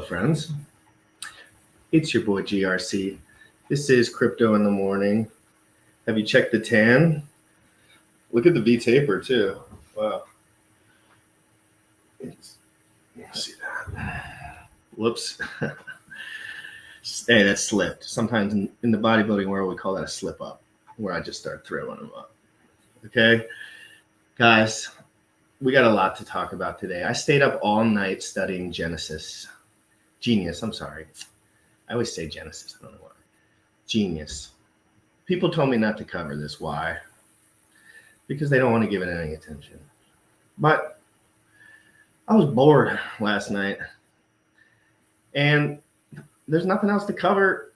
friends. It's your boy GRC. This is Crypto in the Morning. Have you checked the tan? Look at the V-taper too. Wow. You see that? Whoops. Hey, that slipped. Sometimes in the bodybuilding world, we call that a slip up, where I just start throwing them up. Okay? Guys, we got a lot to talk about today. I stayed up all night studying Genius. I'm sorry. I always say Genesis. I don't know why. Genius. People told me not to cover this. Why? Because they don't want to give it any attention. But I was bored last night. And there's nothing else to cover.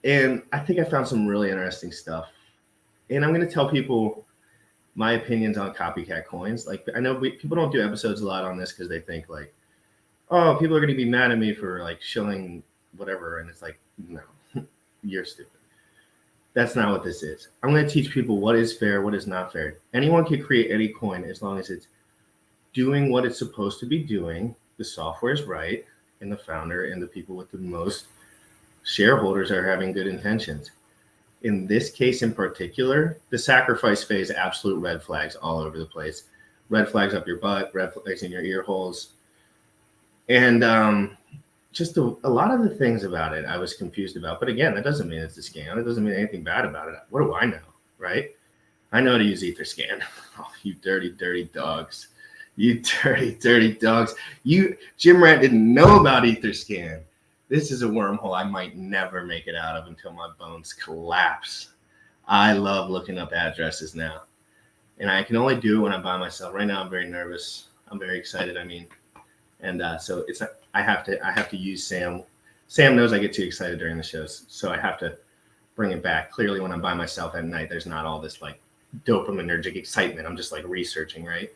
And I think I found some really interesting stuff. And I'm going to tell people my opinions on copycat coins. Like, I know people don't do episodes a lot on this because they think like, oh, people are going to be mad at me for like showing whatever. And it's like, no, you're stupid. That's not what this is. I'm going to teach people what is fair, what is not fair. Anyone can create any coin as long as it's doing what it's supposed to be doing. The software is right, and the founder and the people with the most shareholders are having good intentions. In this case in particular, the sacrifice phase, absolute red flags all over the place. Red flags up your butt, red flags in your ear holes. And just a lot of the things about it I was confused about. But again, that doesn't mean it's a scam. It doesn't mean anything bad about it. What do I know, right? I know how to use Etherscan. Oh, you dirty, dirty dogs. You dirty, dirty dogs. Jim Rat didn't know about Etherscan. This is a wormhole I might never make it out of until my bones collapse. I love looking up addresses now. And I can only do it when I'm by myself. Right now, I'm very nervous. I'm very excited, so I have to use Sam. Sam knows I get too excited during the shows, so I have to bring it back. Clearly, when I'm by myself at night, there's not all this like dopaminergic excitement. I'm just like researching, right?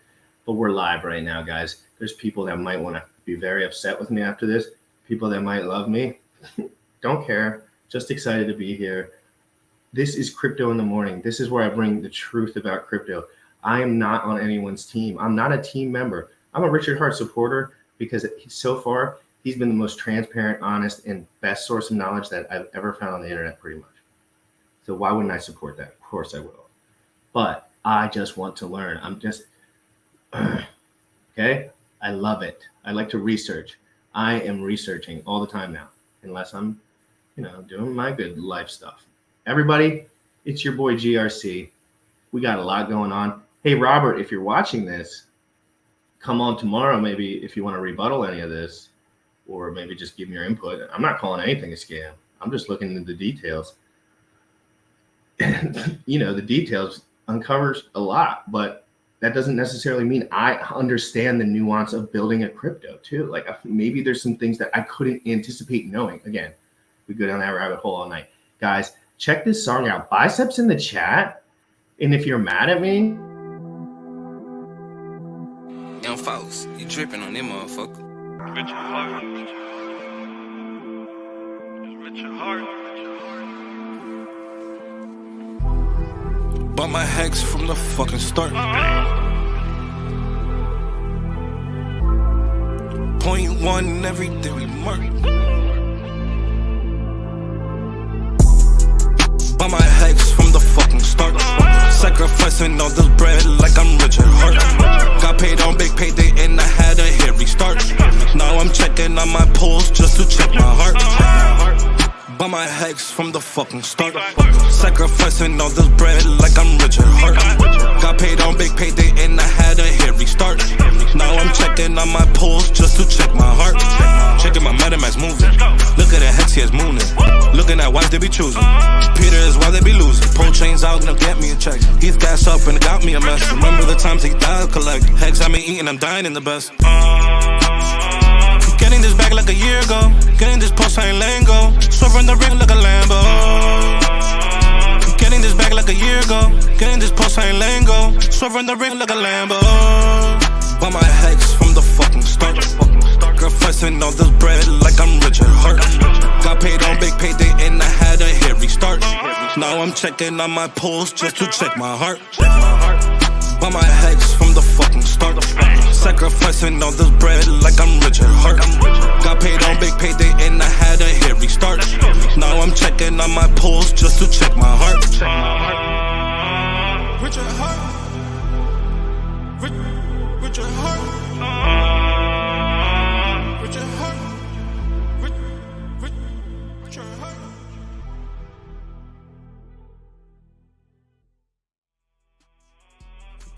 But we're live right now, guys. There's people that might want to be very upset with me after this. People that might love me. Don't care. Just excited to be here. This is Crypto in the Morning. This is where I bring the truth about crypto. I am not on anyone's team. I'm not a team member. I'm a Richard Hart supporter because so far he's been the most transparent, honest, and best source of knowledge that I've ever found on the internet, pretty much. So why wouldn't I support that? Of course I will. But I just want to learn. Okay? I love it. I like to research. I am researching all the time now, unless I'm, doing my good life stuff. Everybody, it's your boy GRC. We got a lot going on. Hey, Robert, if you're watching this, come on tomorrow, maybe if you want to rebuttal any of this, or maybe just give me your input. I'm not calling anything a scam. I'm just looking into the details. And, the details uncovers a lot, but that doesn't necessarily mean I understand the nuance of building a crypto too. Like maybe there's some things that I couldn't anticipate knowing. Again, we go down that rabbit hole all night. Guys, check this song out. Biceps in the chat. And if you're mad at me. Young folks, you tripping on them motherfucker. Richard Hart. Richard Hart. Bought my hex from the fucking start. .1 everything we mark. Bought my hex from the fucking start. Sacrificing all this bread like I'm Richard Hart. Got paid on big payday and I had a hit restart. Now I'm checking on my pulse just to check my heart. Bought my hex from the fucking start. Sacrificing all this bread like I'm Richard Hart. Got paid on big payday and I had a hit restart. Now I'm checking on my pulse just to check my heart. Checking my MetaMask moving. Look at the hex, he is mooning. Looking at wives they be choosing. Peter is why they be losing. Pro chains out, now get me a check. He's gas up and it got me a mess. Remember the times he died collect. Hex I been eating, I'm dying in the best. Getting this back like a year ago. Getting this post, I ain't letting go. Swerving the ring like a Lambo. Getting this back like a year ago. Getting this post, I ain't letting go. Swerving the ring like a Lambo. Bought my hex from the fucking start. Sacrificing all this bread like I'm Richard Hart. Got paid on big payday and I had a hit restart. Now I'm checking on my pulse just to check my heart. By my hex from the fucking start. Sacrificing all this bread like I'm Richard Hart. Got paid on big payday and I had a hairy start. Now I'm checking on my pulse just to check my heart. Richard Hart. Richard Hart. Richard Hart. Richard Hart.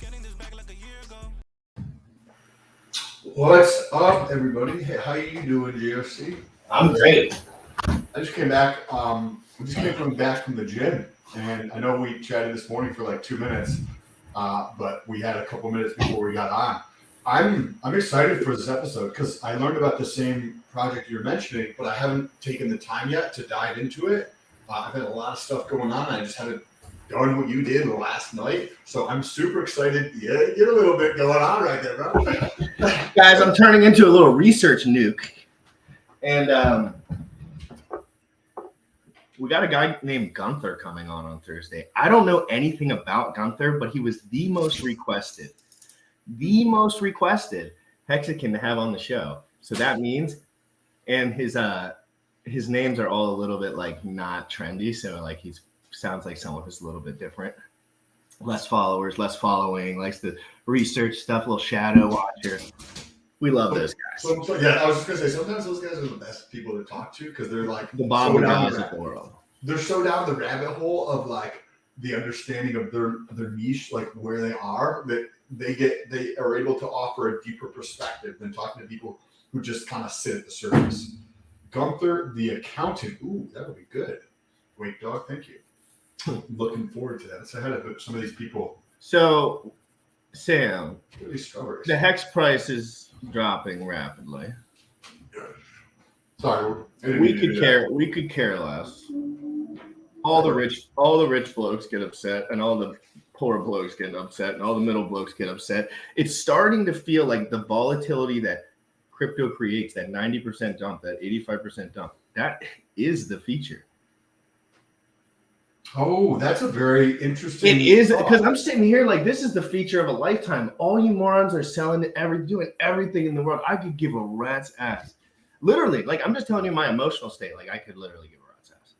Getting this back like a year ago. What's up, everybody? Hey, how you doing, JFC? I'm great. I just came back. We just came back from the gym, and I know we chatted this morning for like 2 minutes, but we had a couple minutes before we got on. I'm excited for this episode because I learned about the same project you're mentioning, but I haven't taken the time yet to dive into it. I've had a lot of stuff going on. I just haven't done what you did last night, so I'm super excited. Yeah, you get a little bit going on right there, bro. Guys, I'm turning into a little research nuke. And we got a guy named Gunther coming on Thursday. I don't know anything about Gunther, but he was the most requested Hexican to have on the show. So that means, and his names are all a little bit like not trendy. So like he's sounds like someone who's a little bit different. Less followers, less following, likes to research stuff, little shadow watcher. We love those guys. So, yeah, I was just gonna say sometimes those guys are the best people to talk to because they're like The Bob Guys of the world. They're so down the rabbit hole of like the understanding of their niche, like where they are, that they are able to offer a deeper perspective than talking to people who just kind of sit at the surface. Gunther, the accountant. Ooh, that would be good. Wait, dog, thank you. Looking forward to that. Let's ahead of some of these people. So, Sam, Look at these strawberries. the hex price is dropping rapidly. Sorry, We could care less. All the rich blokes get upset, and all the poor blokes get upset, and all the middle blokes get upset. It's starting to feel like the volatility that crypto creates, that 90% dump, that 85% dump, that is the feature. Oh, that's a very interesting. It is, because I'm sitting here like this is the feature of a lifetime. All you morons are selling doing everything in the world. I could give a rat's ass. Literally, like I'm just telling you my emotional state. Like I could literally give a rat's ass.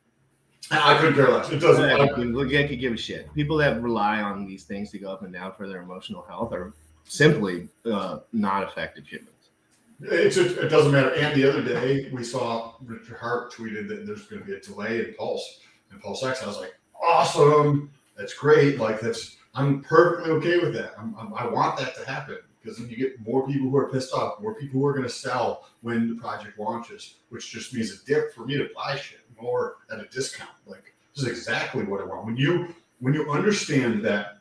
I couldn't care less. It doesn't I matter. could give a shit. People that rely on these things to go up and down for their emotional health are simply not effective humans. It doesn't matter. And the other day we saw Richard Hart tweeted that there's going to be a delay in Pulse and Pulse X. I was like, awesome, that's great. Like I'm perfectly okay with that. I want that to happen because then you get more people who are pissed off, more people who are going to sell when the project launches, which just means a dip for me to buy shit more at a discount. Like this is exactly what I want. When you understand that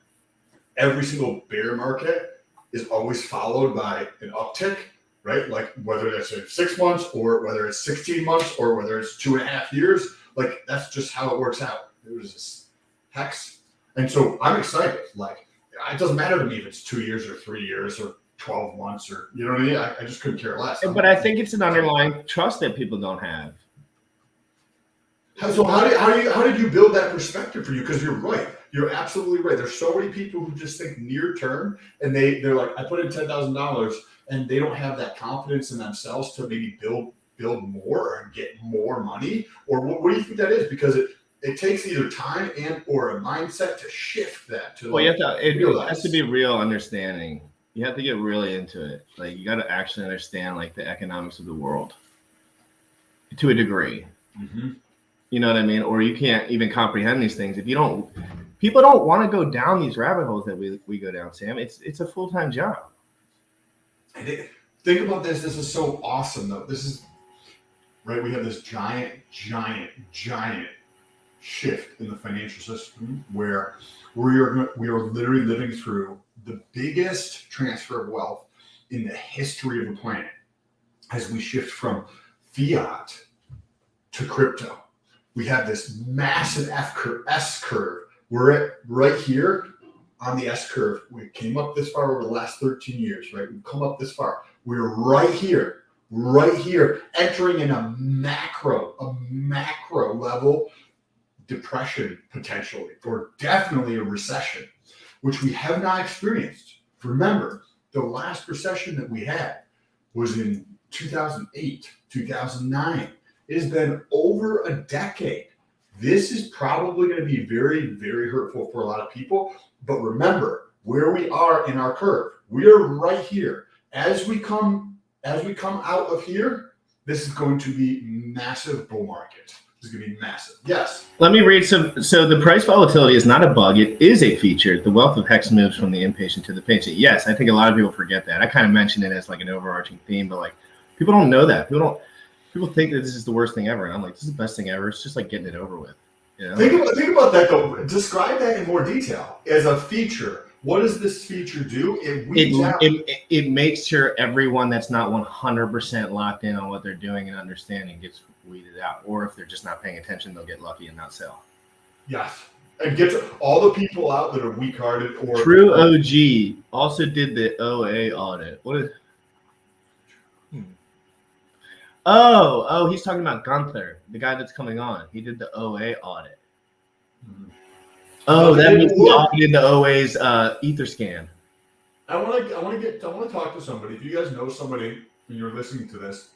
every single bear market is always followed by an uptick, right? Like whether that's 6 months or whether it's 16 months or whether it's 2.5 years, like that's just how it works out. It was this hex. And so I'm excited. Like, it doesn't matter to me if it's 2 years or 3 years or 12 months or, you know what I mean? I just couldn't care less. But I think it's an underlying trust that people don't have. So how did you build that perspective for you? Because you're right. You're absolutely right. There's so many people who just think near term and they're like, I put in $10,000 and they don't have that confidence in themselves to maybe build more and get more money. Or what do you think that is? Because it takes either time and or a mindset to shift that to. Well, it has to be real understanding. You have to get really into it. Like you got to actually understand like the economics of the world to a degree. Mm-hmm. You know what I mean? Or you can't even comprehend these things if you don't. People don't want to go down these rabbit holes that we go down, Sam. It's a full-time job. Think about this. This is so awesome, though. This is right. We have this giant shift in the financial system where we are literally living through the biggest transfer of wealth in the history of the planet as we shift from fiat to crypto. We have this massive S curve. We're at right here on the S curve. We came up this far over the last 13 years, right? We've come up this far. We're right here, entering in a macro level depression potentially, or definitely a recession. which we have not experienced. Remember, the last recession that we had was in 2008, 2009. It has been over a decade. This is probably going to be very, very hurtful for a lot of people. But remember where we are in our curve. We are right here. As we come out of here, this is going to be massive bull market. This is going to be massive. Yes. Let me read some. So the price volatility is not a bug. It is a feature. The wealth of Hex moves from the impatient to the patient. Yes, I think a lot of people forget that. I kind of mentioned it as like an overarching theme, but like people don't know that. People think that this is the worst thing ever. And I'm like, this is the best thing ever. It's just like getting it over with. You know? Think about that though. Describe that in more detail as a feature. What does this feature do? It makes sure everyone that's not 100% locked in on what they're doing and understanding gets weeded out. Or if they're just not paying attention, they'll get lucky and not sell. Yes. And get to all the people out that are weak-hearted or True OG also did the OA audit. What is? Oh, he's talking about Gunther, the guy that's coming on. He did the OA audit. Mhm. Oh, that means he audited the OA's Etherscan. I want to talk to somebody. If you guys know somebody when you're listening to this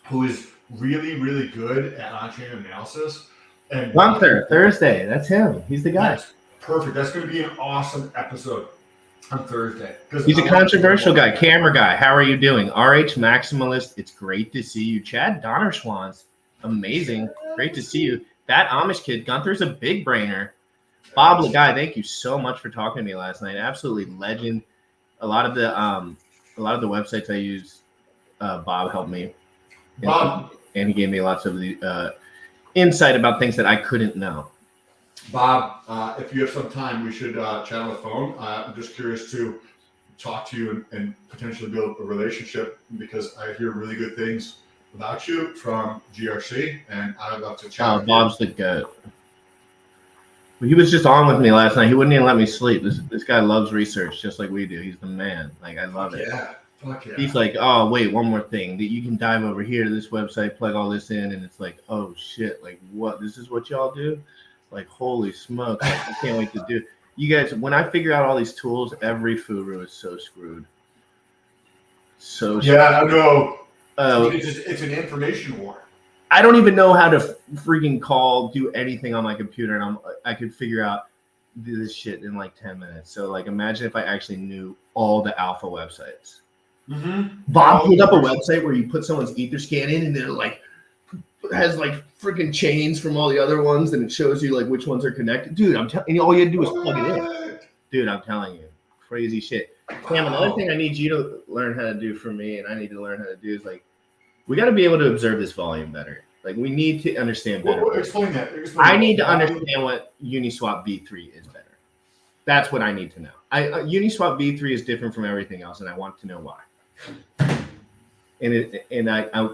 who is really, really good at on-chain analysis, and Gunther, Thursday. That's him. He's the guy. That's perfect. That's going to be an awesome episode on Thursday. He's a controversial guy, camera guy. How are you doing? RH Maximalist, it's great to see you. Chad Donnerschwanz, amazing. Great to see you. That Amish kid, Gunther's a big brainer. Bob Laguy, thank you so much for talking to me last night. Absolutely legend. A lot of the websites I use, Bob helped me. And he gave me lots of the insight about things that I couldn't know. Bob, if you have some time, we should chat on the phone. I'm just curious to talk to you and potentially build a relationship because I hear really good things about you from GRC, and I'd love to chat. Oh, Bob's the goat. He was just on with me last night. He wouldn't even let me sleep. This guy loves research just like we do. He's the man. Like, I love it. Yeah. Fuck yeah. He's like, oh, wait, one more thing. That you can dive over here to this website, plug all this in, and it's like, oh, shit. Like, what? This is what y'all do? Like, holy smoke. Like, I can't wait to do. You guys, when I figure out all these tools, every Furu is so screwed. So screwed. Yeah, I know. It's an information war. I don't even know how to freaking do anything on my computer, and I could figure out this shit in like 10 minutes. So like, imagine if I actually knew all the alpha websites. Mm-hmm. Bob pulled up a website where you put someone's Etherscan in, and then it like has like freaking chains from all the other ones, and it shows you like which ones are connected. Dude, I'm telling you, all you had to do is plug it in. Dude, I'm telling you, crazy shit. Cam, another thing I need you to learn how to do for me, and I need to learn how to do is like, we got to be able to observe this volume better. Like, we need to understand better. Well, explain that. I need to understand what Uniswap V3 is better. That's what I need to know. Uniswap V3 is different from everything else, and I want to know why. And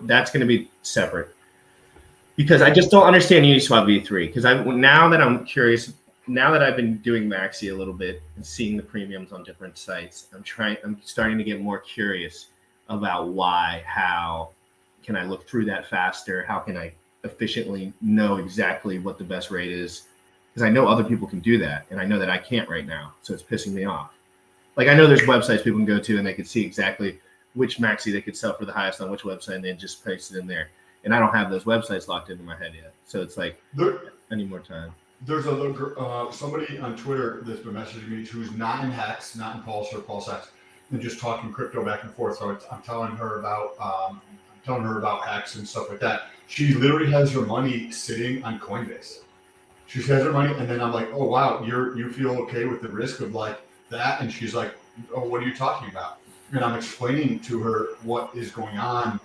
that's going to be separate because I just don't understand Uniswap V3. Because now that I'm curious, now that I've been doing Maxi a little bit and seeing the premiums on different sites, I'm starting to get more curious about why, how. Can I look through that faster? How can I efficiently know exactly what the best rate is? Because I know other people can do that, and I know that I can't right now, so it's pissing me off. Like, I know there's websites people can go to, and they can see exactly which maxi they could sell for the highest on which website, and then just paste it in there. And I don't have those websites locked into my head yet, so it's like, I need more time. There's somebody on Twitter that's been messaging me who's not in Hex, not in Pulse or PulseX, and just talking crypto back and forth. So I'm telling her about Hex and stuff like that. She literally has her money sitting on Coinbase. She has her money, and then I'm like, oh wow, you feel okay with the risk of like that? And she's like, oh, what are you talking about? And I'm explaining to her what is going on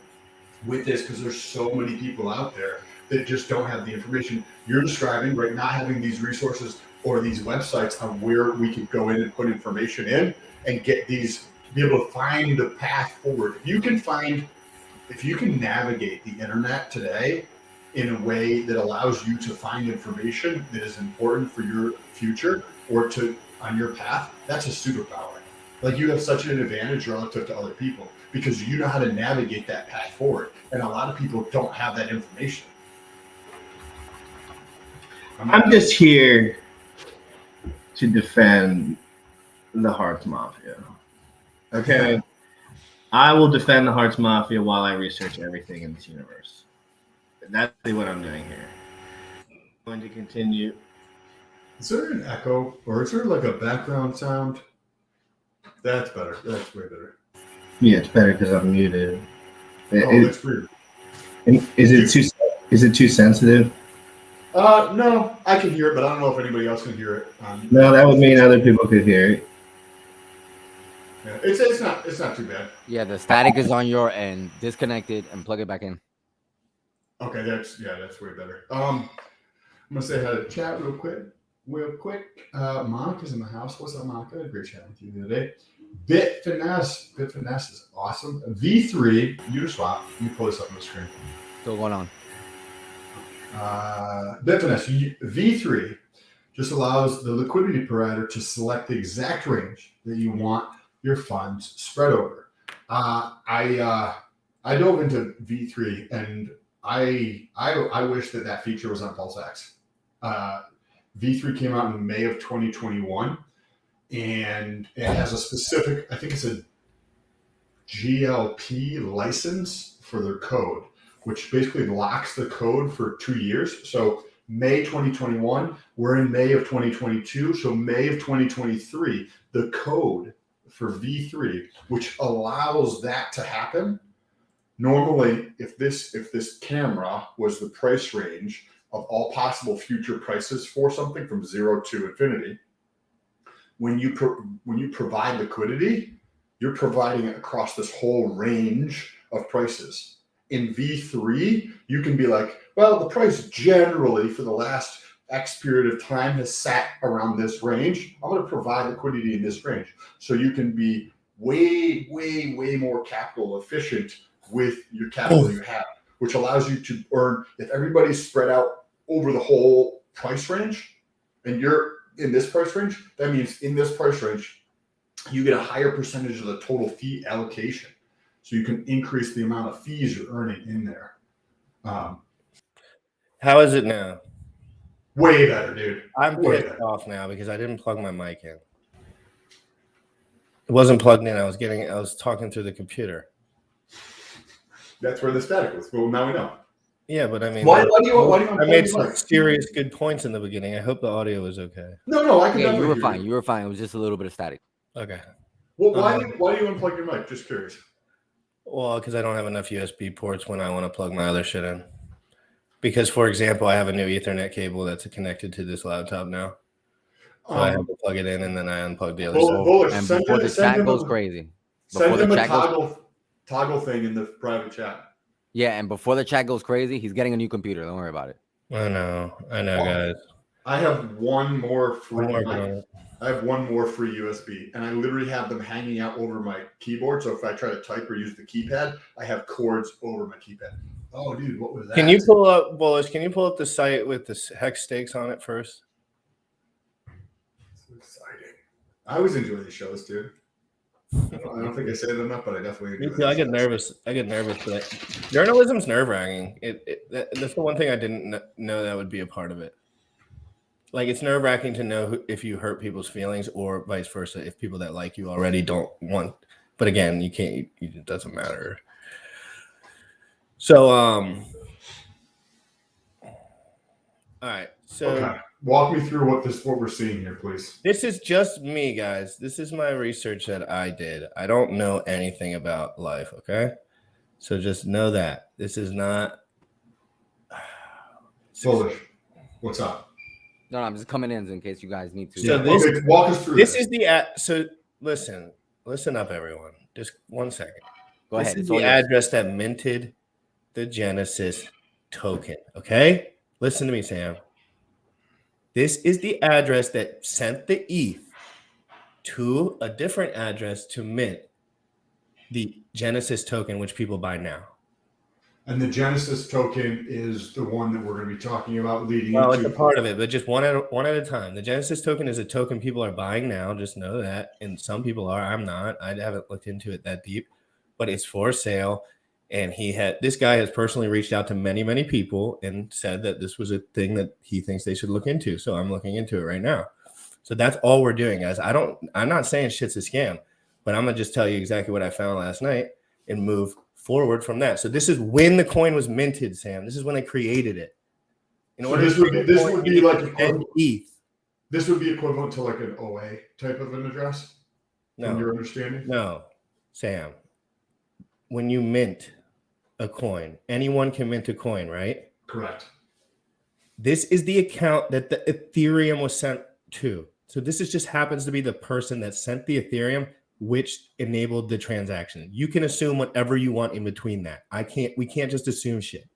with this because there's so many people out there that just don't have the information you're describing, right? Not having these resources or these websites on where we can go in and put information in and get these, be able to find the path forward. If you can navigate the internet today in a way that allows you to find information that is important for your future or on your path, that's a superpower. Like, you have such an advantage relative to other people because you know how to navigate that path forward. And a lot of people don't have that information. I'm just here to defend the Hearts Mafia. Okay. I will defend the Hearts Mafia while I research everything in this universe. That's what I'm doing here. I'm going to continue. Is there an echo or is there like a background sound? That's better. That's way better. Yeah, it's better because I'm muted. That's weird. Is it too sensitive? No, I can hear it, but I don't know if anybody else can hear it. No, that would mean other people could hear it. Yeah, it's not too bad. Yeah, the static is on your end. Disconnect it and plug it back in. Okay, that's way better. I'm gonna say hi to chat real quick. Monica's in the house. What's up, Monica? Great chatting with you the other day. Bit Finesse is awesome. V3 Uniswap. Let me pull this up on the screen. Still going on. Bitfinesse V3 just allows the liquidity provider to select the exact range that you want your funds spread over. I dove into V3 and I wish that feature was on PulseX. V3 came out in May of 2021 and it has a specific, I think it's a GLP license for their code, which basically locks the code for 2 years. So May 2021, we're in May of 2022. So May of 2023, the code for V3, which allows that to happen. Normally, if this camera was the price range of all possible future prices for something from 0 to infinity, when you provide liquidity, you're providing it across this whole range of prices. In V3, you can be like, well, the price generally for the last X period of time has sat around this range. I'm going to provide liquidity in this range. So you can be way, way, way more capital efficient with your capital you have, which allows you to earn, if everybody's spread out over the whole price range and you're in this price range, that means in this price range, you get a higher percentage of the total fee allocation. So you can increase the amount of fees you're earning in there. How is it now? Way better, dude. I'm way pissed better. off now because I didn't plug my mic in. It wasn't plugged in. I was talking through the computer. That's where the static was. Well, now we know. Yeah, but I mean, Why do you I made some serious good points in the beginning. I hope the audio was okay. No, I can. Yeah, you were hear fine. You were fine. It was just a little bit of static. Okay. Well, why do you unplug your mic? Just curious. Well, because I don't have enough USB ports when I want to plug my other shit in. Because, for example, I have a new Ethernet cable that's connected to this laptop now. So I have to plug it in and then I unplug the other side. And before the chat goes crazy. Send him a toggle thing in the private chat. Yeah, and before the chat goes crazy, he's getting a new computer. Don't worry about it. I know, guys. I have one more free. I have one more free USB, and I literally have them hanging out over my keyboard. So if I try to type or use the keypad, I have cords over my keypad. Oh, dude, what was that? Can you pull up, Bullish? Can you pull up the site with the hex stakes on it first? So exciting! I always enjoy these shows, dude. I don't think I say it enough, but I definitely enjoy. I get nervous. But journalism's nerve-wracking. That's the one thing I didn't know that would be a part of it. Like, it's nerve-wracking to know if you hurt people's feelings or vice versa, if people that like you already don't want. But again, you can't. It doesn't matter. So, all right. So, okay. Walk me through what we're seeing here, please. This is just me, guys. This is my research that I did. I don't know anything about life, okay? So just know that. This is not... Bullish. What's up? No, I'm just coming in case you guys need to. So walk us through this. Is the... So listen up, everyone. Just 1 second. Go ahead. This is the address that minted the Genesis token, okay? Listen to me, Sam. This is the address that sent the ETH to a different address to mint the Genesis token, which people buy now. And the Genesis token is the one that we're going to be talking about leading Well, into. it's a part of it, but just one at a time. The Genesis token is a token people are buying now. Just know that. And some people are. I'm not. I haven't looked into it that deep, but it's for sale. And this guy has personally reached out to many, many people and said that this was a thing that he thinks they should look into. So I'm looking into it right now. So that's all we're doing, guys. I'm not saying shit's a scam, but I'm gonna just tell you exactly what I found last night and move forward from that. So this is when the coin was minted, Sam. This is when they created it. So this would be like equivalent. ETH. This would be equivalent to like an OA type of an address. No, from your understanding. No, Sam. When you mint a coin, anyone can mint a coin, right? Correct. This is the account that the Ethereum was sent to. So this is just happens to be the person that sent the Ethereum, which enabled the transaction. You can assume whatever you want in between that. We can't just assume shit.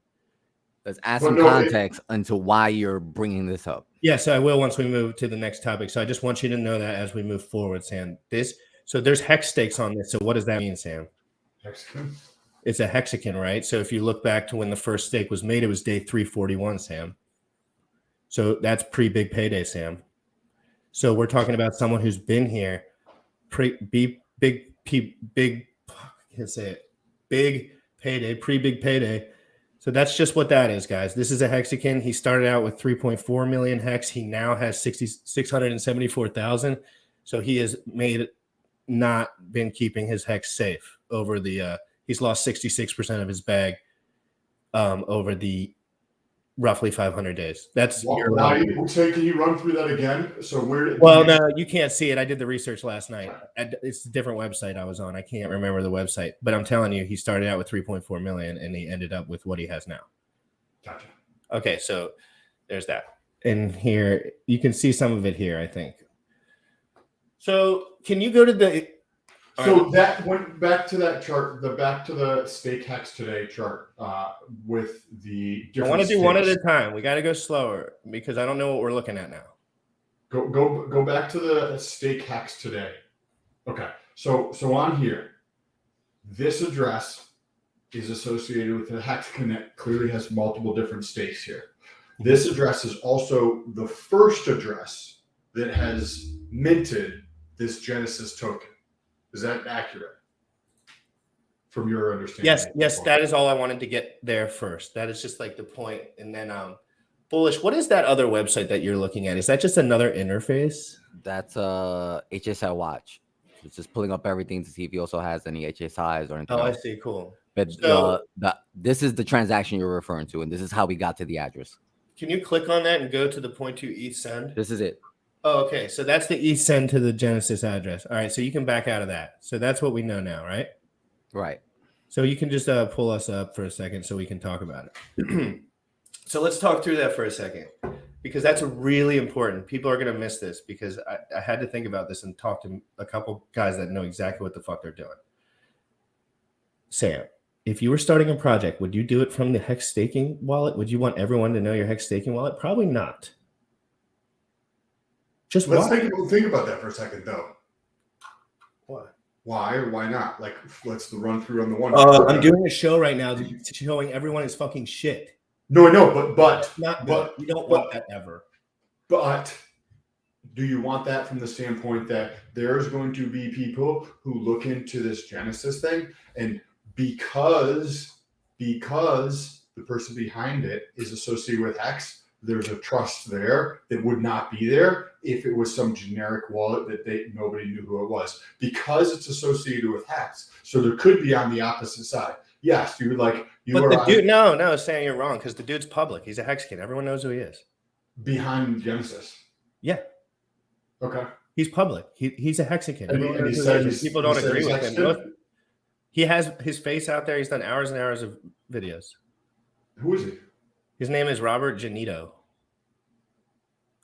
Let's add some context into why you're bringing this up. Yes, I will once we move to the next topic. So I just want you to know that as we move forward, Sam. So there's hex stakes on this. So what does that mean, Sam? Hexagon. It's a hexagon, right? So if you look back to when the first stake was made, it was day 341, Sam. So that's pre-big payday, Sam. So we're talking about someone who's been here, big payday, pre-big payday. So that's just what that is, guys. This is a hexagon. He started out with 3.4 million hex. He now has 674,000. So he has not been keeping his hex safe over the. He's lost 66% of his bag over the roughly 500 days. That's can you run through that again? So no, you can't see it. I did the research last night. It's a different website I was on. I can't remember the website, but I'm telling you, he started out with 3.4 million and he ended up with what he has now. Gotcha. Okay, so there's that. And here you can see some of it here, I think. So can you go to the that went back to that chart, back to the stake hex today chart with the different I want to do one at a time. We got to go slower because I don't know what we're looking at now. Go back to the stake hex today. Okay. So on here, this address is associated with a hexagon that clearly has multiple different stakes here. This address is also the first address that has minted this Genesis token. Is that accurate from your understanding? Yes, that is all I wanted to get there first. That is just like the point. And then Bullish, what is that other website that you're looking at? Is that just another interface? That's HSI Watch. It's just pulling up everything to see if he also has any HSIs or anything. Oh, else. I see. Cool. But this is the transaction you're referring to, and this is how we got to the address. Can you click on that and go to the 0.2 ETH send? This is it. Oh, okay. So that's the ETH send to the Genesis address. All right. So you can back out of that. So that's what we know now, right? Right. So you can just pull us up for a second so we can talk about it. So let's talk through that for a second because that's really important. People are going to miss this because I had to think about this and talk to a couple guys that know exactly what the fuck they're doing. Sam, if you were starting a project, would you do it from the Hex staking wallet? Would you want everyone to know your Hex staking wallet? Probably not. Let's think about that for a second, though. What? Why or why not? Like, let's run through on the one. I'm doing a show right now showing everyone is fucking shit. No, I know, but we don't want that ever. But do you want that from the standpoint that there's going to be people who look into this Genesis thing, and because the person behind it is associated with X, there's a trust there that would not be there if it was some generic wallet that nobody knew who it was, because it's associated with Hex. So there could be on the opposite side. Yes, you would like you. But or the dude, no, saying you're wrong because the dude's public. He's a hexagon. Everyone knows who he is. Behind Genesis. Yeah. Okay. He's public. He's a hexagon. People don't agree with him. He has his face out there. He's done hours and hours of videos. Who is he? His name is Robert Janito.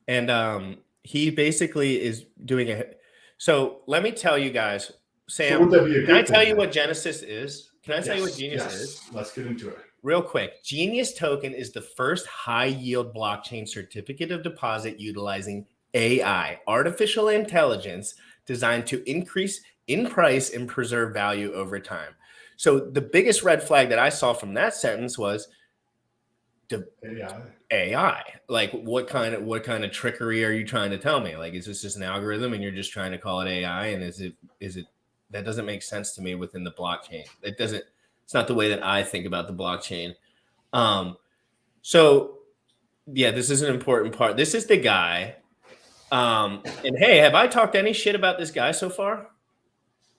And he basically is doing it. So let me tell you guys, Sam, can I tell you what Genesis is? Can I tell you what Genius is? Let's get into it. Real quick. Genius token is the first high yield blockchain certificate of deposit utilizing AI, artificial intelligence, designed to increase in price and preserve value over time. So the biggest red flag that I saw from that sentence was AI. Like what kind of trickery are you trying to tell me? Like, is this just an algorithm and you're just trying to call it AI? And is it that doesn't make sense to me within the blockchain. It's not the way that I think about the blockchain. So yeah, this is an important part. This is the guy And hey, have I talked any shit about this guy so far?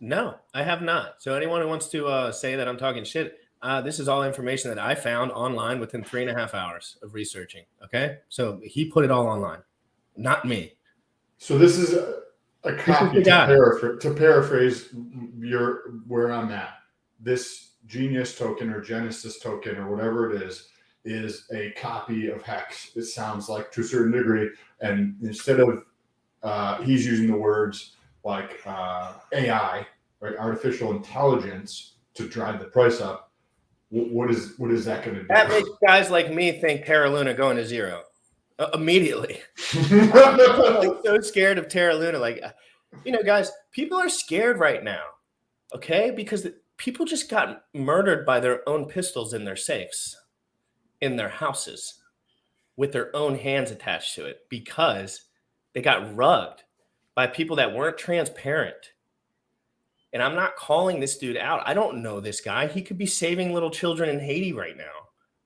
No, I have not. So anyone who wants to say that I'm talking shit, this is all information that I found online within 3.5 hours of researching. Okay, so he put it all online, not me. So this is a copy to paraphrase where I'm at. This Genius token or Genesis token or whatever it is a copy of Hex. It sounds like to a certain degree, and instead of he's using the words like AI, right, artificial intelligence, to drive the price up. What is that going to do? That makes guys like me think Terra Luna going to zero immediately. I'm like so scared of Terra Luna. Like, guys, people are scared right now, okay? Because people just got murdered by their own pistols in their safes, in their houses, with their own hands attached to it because they got rugged by people that weren't transparent. And I'm not calling this dude out. I don't know this guy. He could be saving little children in Haiti right now.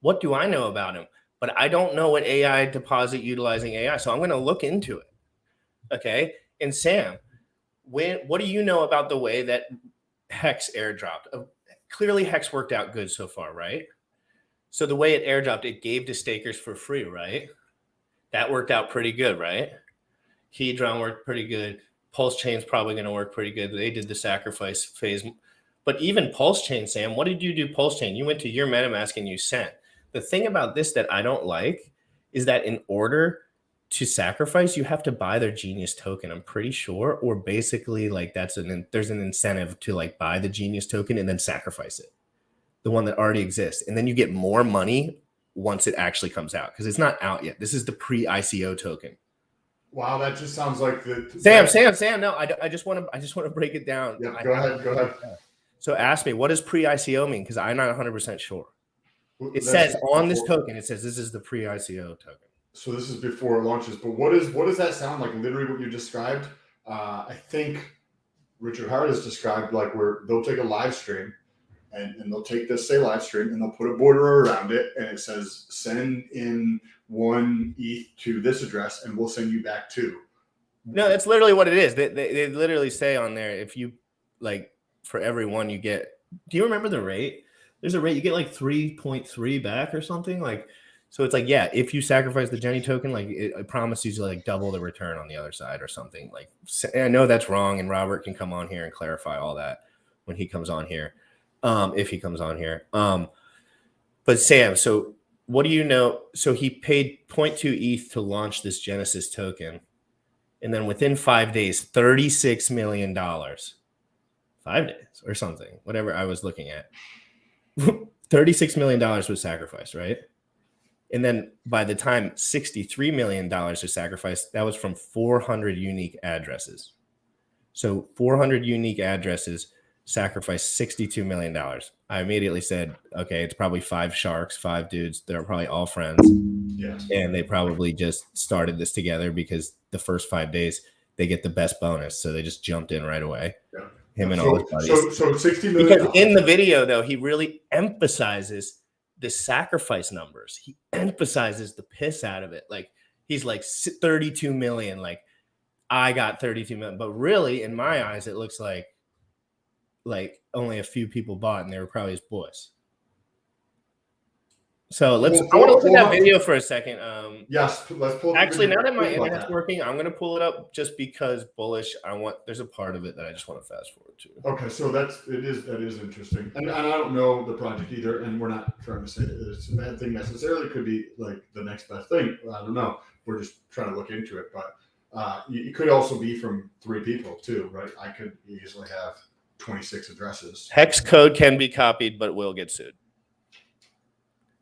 What do I know about him? But I don't know what AI deposit utilizing AI. So I'm going to look into it. Okay. And Sam, what do you know about the way that Hex airdropped? Clearly Hex worked out good so far, right? So the way it airdropped, it gave to stakers for free, right? That worked out pretty good, right? Hedron worked pretty good. Pulse Chain's probably going to work pretty good. They did the sacrifice phase. But even Pulse Chain, Sam, what did you do Pulse Chain? You went to your MetaMask and you sent. The thing about this that I don't like is that in order to sacrifice, you have to buy their Genius token, I'm pretty sure. Or basically, like, there's an incentive to, like, buy the Genius token and then sacrifice it. The one that already exists. And then you get more money once it actually comes out. Because it's not out yet. This is the pre-ICO token. Wow, that just sounds like the Sam. No, I just want to break it down. Yeah, go ahead. So ask me, what does pre-ICO mean? Because I'm not 100% sure. It says on this token, it says this is the pre-ICO token. So this is before it launches. But what does that sound like? Literally what you described. I think Richard Hart has described like where they'll take a live stream and they'll take this live stream and they'll put a border around it and it says send in 1 ETH to this address and we'll send you back 2. No, that's literally what it is. They literally say on there, if you like for every one you get, do you remember the rate? There's a rate you get like 3.3 back or something. Like, so it's like, yeah, if you sacrifice the Jenny token, like it promises you like double the return on the other side or something. Like, I know that's wrong, and Robert can come on here and clarify all that when he comes on here. If he comes on here. But Sam, so what do you know? So he paid 0.2 ETH to launch this Genesis token. And then within 5 days, $36 million. 5 days or something, whatever I was looking at. $36 million was sacrificed, right? And then by the time $63 million was sacrificed, that was from 400 unique addresses. So 400 unique addresses sacrificed $62 million. I immediately said, okay, it's probably 5 sharks, 5 dudes. They're probably all friends. Yes. And they probably just started this together because the first 5 days they get the best bonus. So they just jumped in right away. Yeah. Him and all his buddies. So $60 million. Because in the video, though, he really emphasizes the sacrifice numbers. He emphasizes the piss out of it. Like, he's like 32 million. Like, I got 32 million. But really, in my eyes, it looks like only a few people bought, and they were probably his boys. So I want to look at that video for a second. Yes, let's pull. Actually, now that my internet's working, I'm going to pull it up just because bullish. There's a part of it that I just want to fast forward to. Okay, so that is interesting, and I don't know the project either, and we're not trying to say that it's a bad thing necessarily. It could be like the next best thing. I don't know. We're just trying to look into it, but it could also be from 3 people too, right? I could easily have 26 addresses. Hex code can be copied, but will get sued.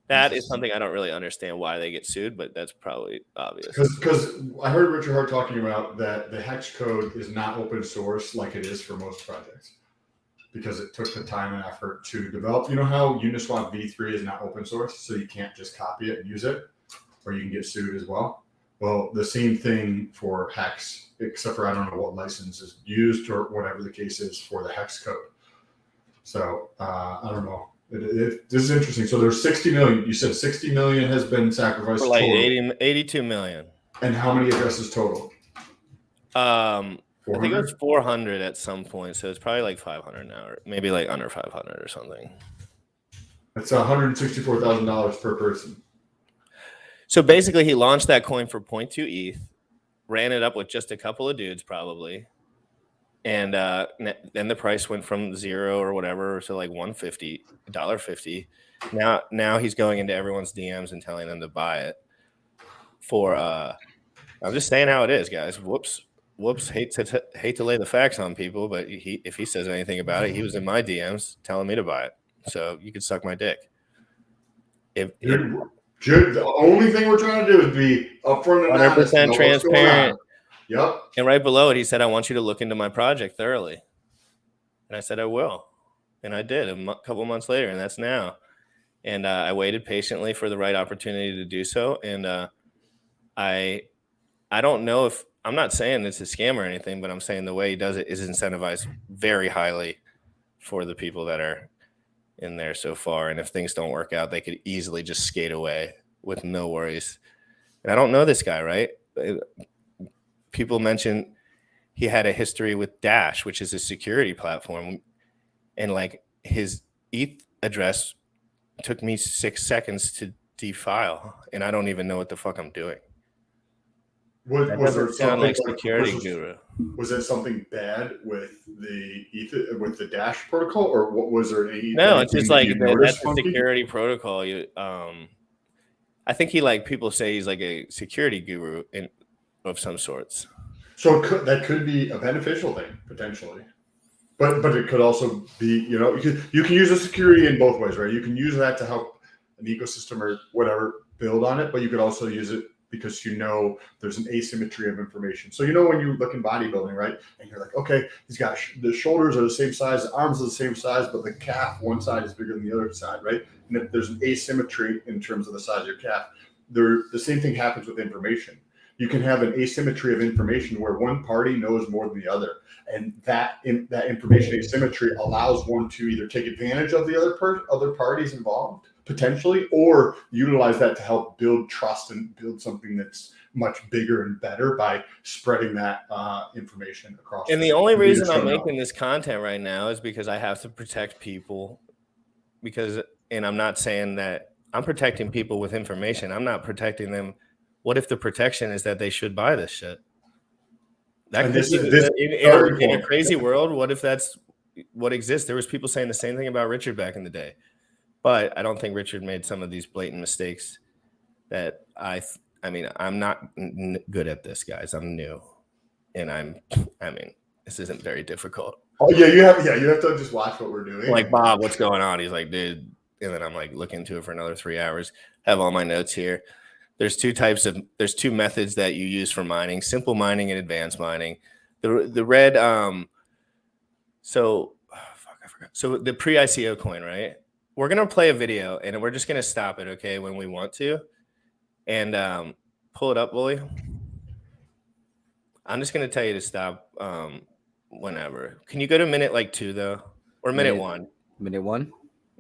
That is something I don't really understand why they get sued, but that's probably obvious. Because I heard Richard Hart talking about that the hex code is not open source like it is for most projects because it took the time and effort to develop. You know how Uniswap v3 is not open source, so you can't just copy it and use it, or you can get sued as well. Well, the same thing for Hex, except for I don't know what license is used or whatever the case is for the hex code. So I don't know. This is interesting. So there's 60 million. You said 60 million has been sacrificed. For like 82 million. And how many addresses total? I think it was 400 at some point, so it's probably like 500 now, or maybe like under 500 or something. That's $164,000 per person. So basically, he launched that coin for 0.2 ETH, ran it up with just a couple of dudes probably, and then the price went from 0 or whatever to like $1.50. Now he's going into everyone's DMs and telling them to buy it for. I'm just saying how it is, guys. Whoops. Hate to lay the facts on people, but if he says anything about it, he was in my DMs telling me to buy it. So you could suck my dick. The only thing we're trying to do is be upfront and 100% transparent. Yep. And right below it, he said, "I want you to look into my project thoroughly." And I said, "I will," and I did a couple months later, and that's now. And I waited patiently for the right opportunity to do so. And I don't know if. I'm not saying it's a scam or anything, but I'm saying the way he does it is incentivized very highly for the people that are in there so far. And if things don't work out, they could easily just skate away with no worries. And I don't know this guy, right? People mention he had a history with Dash, which is a security platform. And like his ETH address took me 6 seconds to defile. And I don't even know what the fuck I'm doing. Was there sound like security guru? Was there something bad with the Dash protocol, or what was there? No, it's just like that's a security protocol. I think people say he's like a security guru of some sorts. So that could be a beneficial thing potentially, but it could also be you can use the security in both ways, right? You can use that to help an ecosystem or whatever build on it, but you could also use it because there's an asymmetry of information. So when you look in bodybuilding, right, and you're like, okay, he's got the shoulders are the same size, the arms are the same size, but the calf, one side is bigger than the other side, right? And if there's an asymmetry in terms of the size of your calf, the same thing happens with information. You can have an asymmetry of information where one party knows more than the other, and that information asymmetry allows one to either take advantage of the other parties involved potentially, or utilize that to help build trust and build something that's much bigger and better by spreading that information across. And the only reason I'm making this content right now is because I have to protect people. And I'm not saying that I'm protecting people with information. I'm not protecting them. What if the protection is that they should buy this shit? In a crazy world, what if that's what exists? There was people saying the same thing about Richard back in the day. But I don't think Richard made some of these blatant mistakes that I'm not good at this, guys. I'm new. And this isn't very difficult. Oh yeah, you have to just watch what we're doing. Like, Bob, what's going on? He's like, dude. And then I'm like looking into it for another 3 hours. Have all my notes here. There's two methods that you use for mining: simple mining and advanced mining. The red, I forgot. So the pre-ICO coin, right? We're going to play a video and we're just going to stop it, okay, when we want to. And pull it up, Bully. I'm just going to tell you to stop whenever. Can you go to minute 2, though? Or minute 1? Minute 1?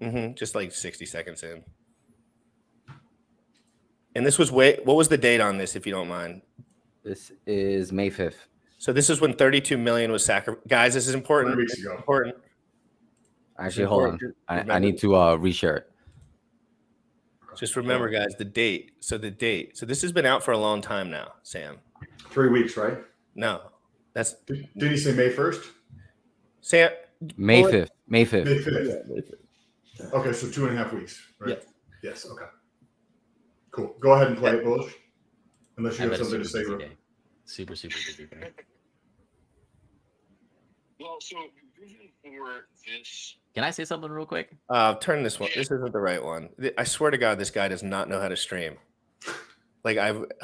Mm-hmm. Just like 60 seconds in. And this was what was the date on this, if you don't mind? This is May 5th. So this is when 32 million was sacrificed. Guys, this is important. 3 weeks ago. Important. Actually, hold on. I need to reshare it. Just remember, guys, the date. So this has been out for a long time now, Sam. 3 weeks, right? No. Did he say May 1st? Sam. May 5th. May 5th. May 5th. Okay, so 2.5 weeks, right? Yes. Okay. Cool. Go ahead and play it, Bullish. Unless you have something to say. Super busy. Well, so for this. Can I say something real quick? Turn this one. This isn't the right one. I swear to God, this guy does not know how to stream. The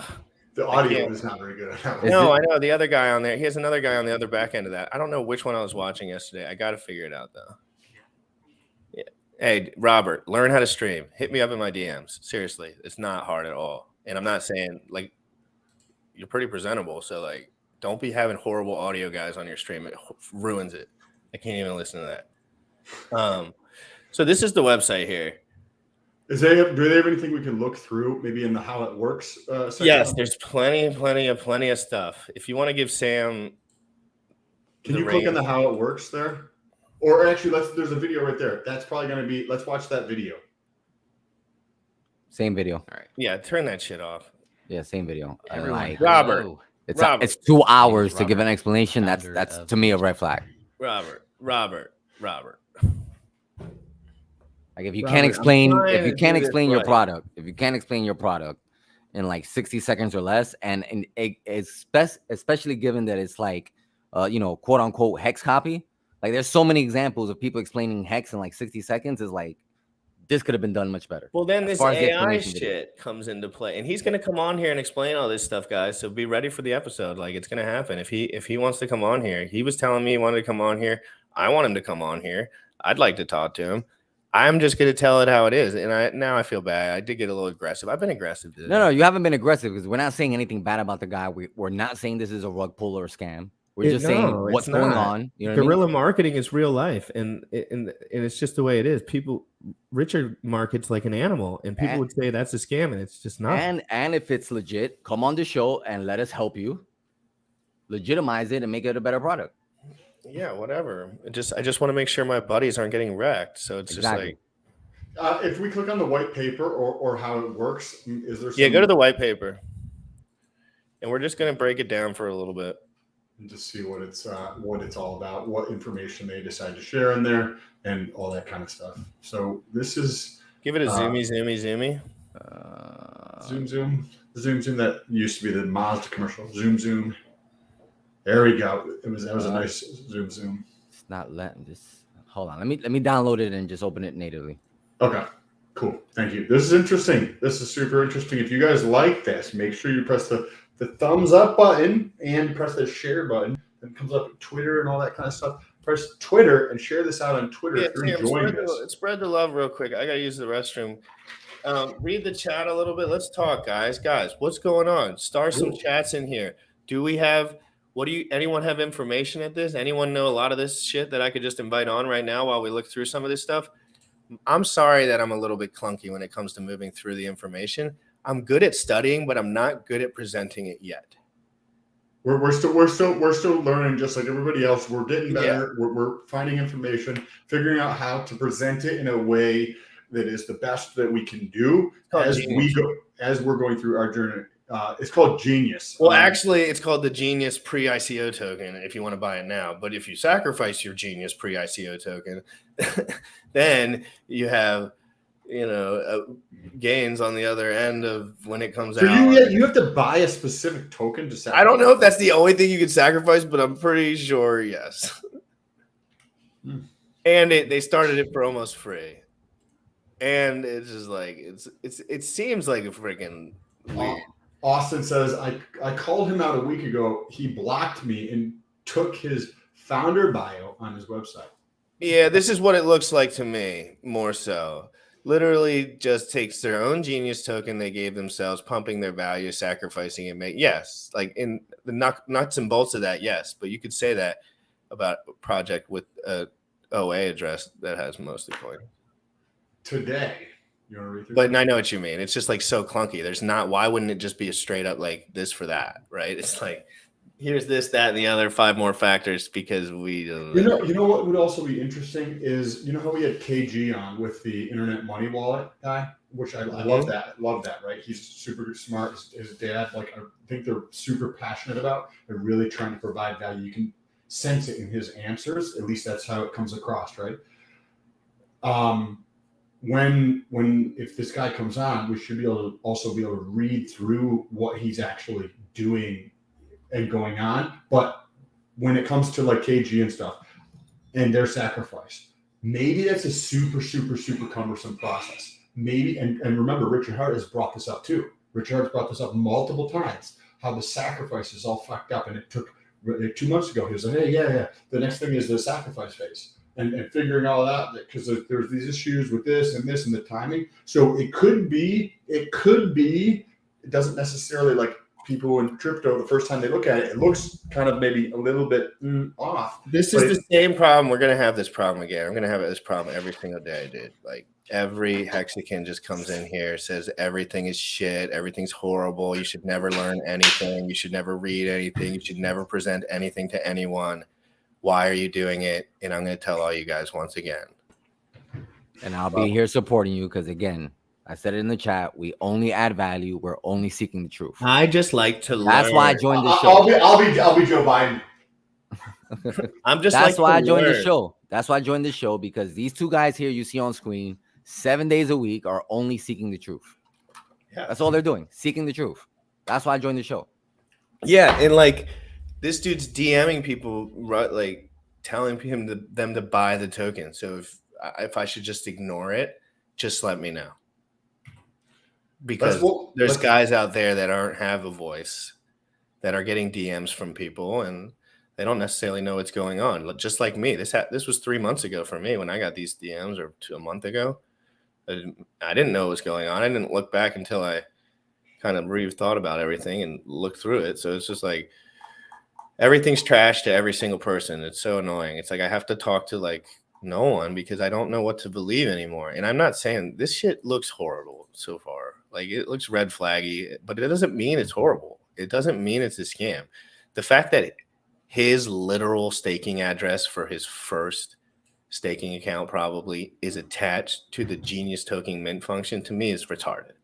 audio is not very good. No, I know the other guy on there. He has another guy on the other back end of that. I don't know which one I was watching yesterday. I got to figure it out though. Yeah. Hey, Robert, learn how to stream. Hit me up in my DMs. Seriously, it's not hard at all. And I'm not saying you're pretty presentable, so don't be having horrible audio guys on your stream. It ruins it. I can't even listen to that. So this is the website here. Do they have anything we can look through, maybe in the how it works section? Yes, there's plenty of stuff. If you want to give Sam, Can you click on the how it works there? Or actually, there's a video right there. That's probably going to be. Let's watch that video. Same video. All right. Yeah, turn that shit off. Yeah, same video. Everyone, Like, Robert. hello. it's 2 hours to Robert, give an explanation. That's founder of to me a red flag. Robert. Like if you Robert, can't explain I'm trying if you to can't do this explain your right. product, if you can't explain your product in like 60 seconds or less, and it's especially given that it's like quote unquote hex copy. Like there's so many examples of people explaining hex in like 60 seconds is like this could have been done much better. Well, then As this far as the AI explanation video. shit comes into play, and he's going to come on here and explain all this stuff, guys. So be ready for the episode. Like it's going to happen. If he wants to come on here, he was telling me he wanted to come on here. I want him to come on here. I'd like to talk to him. I'm just going to tell it how it is, and now I feel bad. I did get a little aggressive. I've been aggressive today. No, you haven't been aggressive because we're not saying anything bad about the guy. We're not saying this is a rug pull or a scam. We're just saying what's going on. You know what Guerrilla I mean? marketing is real life, and it's just the way it is. Richard markets like an animal, and people would say that's a scam, and it's just not. And if it's legit, come on the show and let us help you legitimize it and make it a better product. Yeah, whatever. I just want to make sure my buddies aren't getting wrecked. So it's Exactly. just like, If we click on the white paper or how it works, is there? Yeah, go to the white paper, and we're just gonna break it down for a little bit and just see what it's all about, what information they decide to share in there, and all that kind of stuff. So this is Give it a zoomy. zoom. That used to be the Mazda commercial. Zoom. There we go. That was a nice zoom. It's not letting. Just hold on. Let me download it and just open it natively. Okay, cool. Thank you. This is interesting. This is super interesting. If you guys like this, make sure you press the thumbs up button and press the share button. It comes up Twitter and all that kind of stuff. Press Twitter and share this out on Twitter if you're enjoying this. Spread the love real quick. I gotta use the restroom. Read the chat a little bit. Let's talk, guys. What's going on? Start some chats in here. Do we have? Anyone have information at this? Anyone know a lot of this shit that I could just invite on right now while we look through some of this stuff? I'm sorry that I'm a little bit clunky when it comes to moving through the information. I'm good at studying, but I'm not good at presenting it yet. We're still learning, just like everybody else. We're getting better. Yeah. We're finding information, figuring out how to present it in a way that is the best that we can do as we're going through our journey. It's called Genius. Well, actually, it's called the Genius pre-ICO token if you want to buy it now. But if you sacrifice your Genius pre-ICO token, then you have, gains on the other end of when it comes out. You have to buy a specific token to sacrifice. I don't know if that's the only thing you can sacrifice, but I'm pretty sure yes. And they started it for almost free, and it's just like it seems like a freaking weird. Austin says, I called him out a week ago. He blocked me and took his founder bio on his website. Yeah, this is what it looks like to me, more so. Literally just takes their own Genius token they gave themselves, pumping their value, sacrificing it. Yes, like in the nuts and bolts of that, yes. But you could say that about a project with a OA address that has most of the coin. Today. You want to read through but I know what you mean. It's just like so clunky. Why wouldn't it just be a straight up like this for that, right? It's like here's this, that, and the other 5 more factors because we don't know. You know what would also be interesting is how we had KG on with the Internet Money Wallet guy, which I love that. Love that, right? He's super smart. His dad, I think they're super passionate about. They're really trying to provide value. You can sense it in his answers. At least that's how it comes across, right? If this guy comes on, we should be able to read through what he's actually doing and going on. But when it comes to like KG and stuff and their sacrifice, maybe that's a super, super, super cumbersome process. Maybe, and remember, Richard Hart has brought this up too. Richard Hart's brought this up multiple times, how the sacrifice is all fucked up. And it took 2 months ago, he was like, hey, yeah. The next thing is the sacrifice phase. And figuring all that because there's these issues with this and the timing. So it could be, it doesn't necessarily like people in crypto, the first time they look at it, it looks kind of maybe a little bit off. This is the same problem. We're gonna have this problem again. I'm gonna have this problem every single day, dude. Like every Hexican just comes in here, says everything is shit, everything's horrible. You should never learn anything. You should never read anything. You should never present anything to anyone. Why are you doing it? And I'm gonna tell all you guys once again. And I'll be here supporting you because, again, I said it in the chat. We only add value. We're only seeking the truth. I just like to learn. That's why I joined the show. I'll be Joe Biden. I'm just. That's why I joined the show. That's why I joined the show, because these two guys here you see on screen 7 days a week are only seeking the truth. Yeah. That's all they're doing, seeking the truth. That's why I joined the show. Yeah, and like this dude's DMing people, like telling them to buy the token. So if I should just ignore it, just let me know. Because there's guys out there that have a voice, that are getting DMs from people, and they don't necessarily know what's going on. Just like me, this was 3 months ago for me when I got these DMs, or a month ago. I didn't know what was going on. I didn't look back until I kind of thought about everything and looked through it. So it's just like everything's trash to every single person. It's so annoying. It's like I have to talk to like no one because I don't know what to believe anymore. And I'm not saying this shit looks horrible so far. Like it looks red flaggy, but it doesn't mean it's horrible. It doesn't mean it's a scam. The fact that his literal staking address for his first staking account probably is attached to the Genius token mint function, to me is retarded.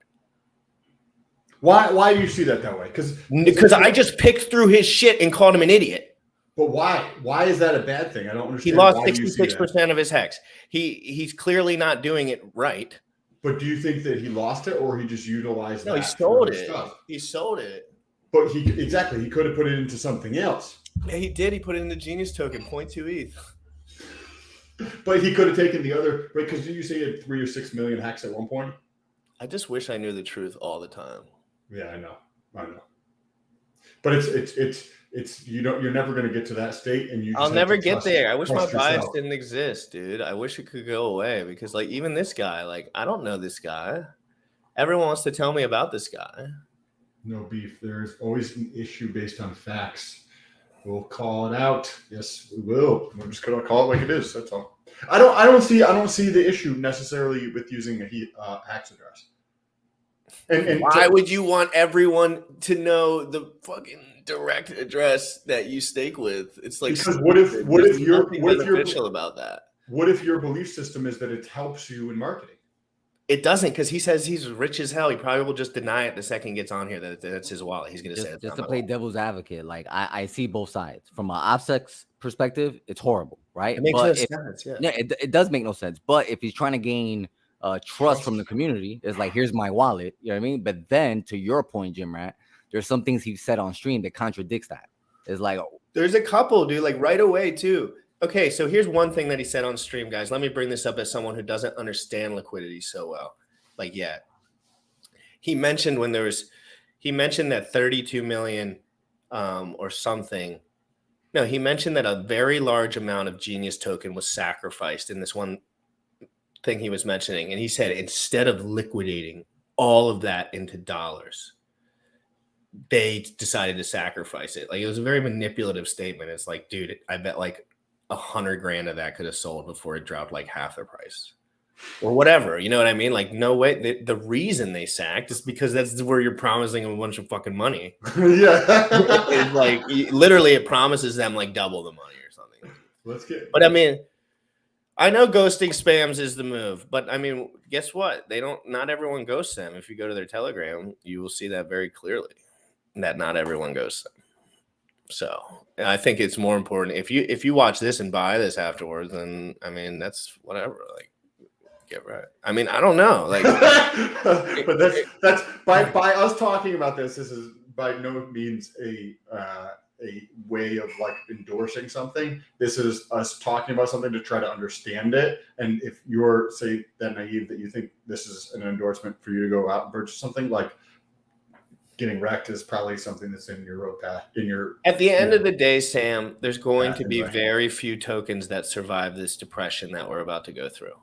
Why do you see that way? Because I just picked through his shit and called him an idiot. But why? Why is that a bad thing? I don't understand. He lost 66% of his hex. He's clearly not doing it right. But do you think that he lost it, or he just utilized No, that? he sold for it. Stuff? He sold it. But he could have put it into something else. Yeah, he did. He put it in the Genius token, 0.2 ETH. But he could have taken the other, right? Because did you say he had 3 or 6 million hacks at one point? I just wish I knew the truth all the time. Yeah, I know. But it's you're never going to get to that state, and I'll never get there. I wish my bias didn't exist, dude. I wish it could go away, because like even this guy, like I don't know this guy. Everyone wants to tell me about this guy. No beef. There's always an issue based on facts. We'll call it out. Yes, we will. We're just gonna call it like it is. That's all. I don't see the issue necessarily with using a hex address. And why would you want everyone to know the fucking direct address that you stake with? It's like, because what if you're beneficial about that? What if your belief system is that it helps you in marketing? It doesn't, because he says he's rich as hell. He probably will just deny it the second he gets on here that that's his wallet. He's going to say it's just to play devil's advocate. Like I see both sides. From an OPSEC perspective, it's horrible, right? It makes no sense. Yeah, it does make no sense. But if he's trying to gain trust from the community, it's like, here's my wallet. You know what I mean? But then, to your point, Jim Rat, there's some things he said on stream that contradicts that. It's like, there's a couple, dude, like right away too. Okay, so here's one thing that he said on stream, guys. Let me bring this up as someone who doesn't understand liquidity so well. Like, yeah. He mentioned that 32 million or something. No, he mentioned that a very large amount of Genius token was sacrificed in this one thing he was mentioning. And he said, instead of liquidating all of that into dollars, they decided to sacrifice it. Like, it was a very manipulative statement. It's like, dude, I bet like 100 grand of that could have sold before it dropped like half the price or whatever. You know what I mean? Like, no way. The reason they sacked is because that's where you're promising them a bunch of fucking money. Yeah. It's like, literally, it promises them like double the money or something. But I mean, I know ghosting spams is the move, but I mean, guess what? Not everyone ghosts them. If you go to their Telegram, you will see that very clearly, that not everyone ghosts them. So I think it's more important if you watch this and buy this afterwards, then I mean, that's whatever. Like, get right. I mean, I don't know. Like, but that's by us talking about this. This is by no means a way of like endorsing something. This is us talking about something to try to understand it. And if you're say that naive that you think this is an endorsement for you to go out and purchase something, like getting wrecked is probably something that's in your road path. At the end of the day, Sam, there's going to be very few tokens that survive this depression that we're about to go through.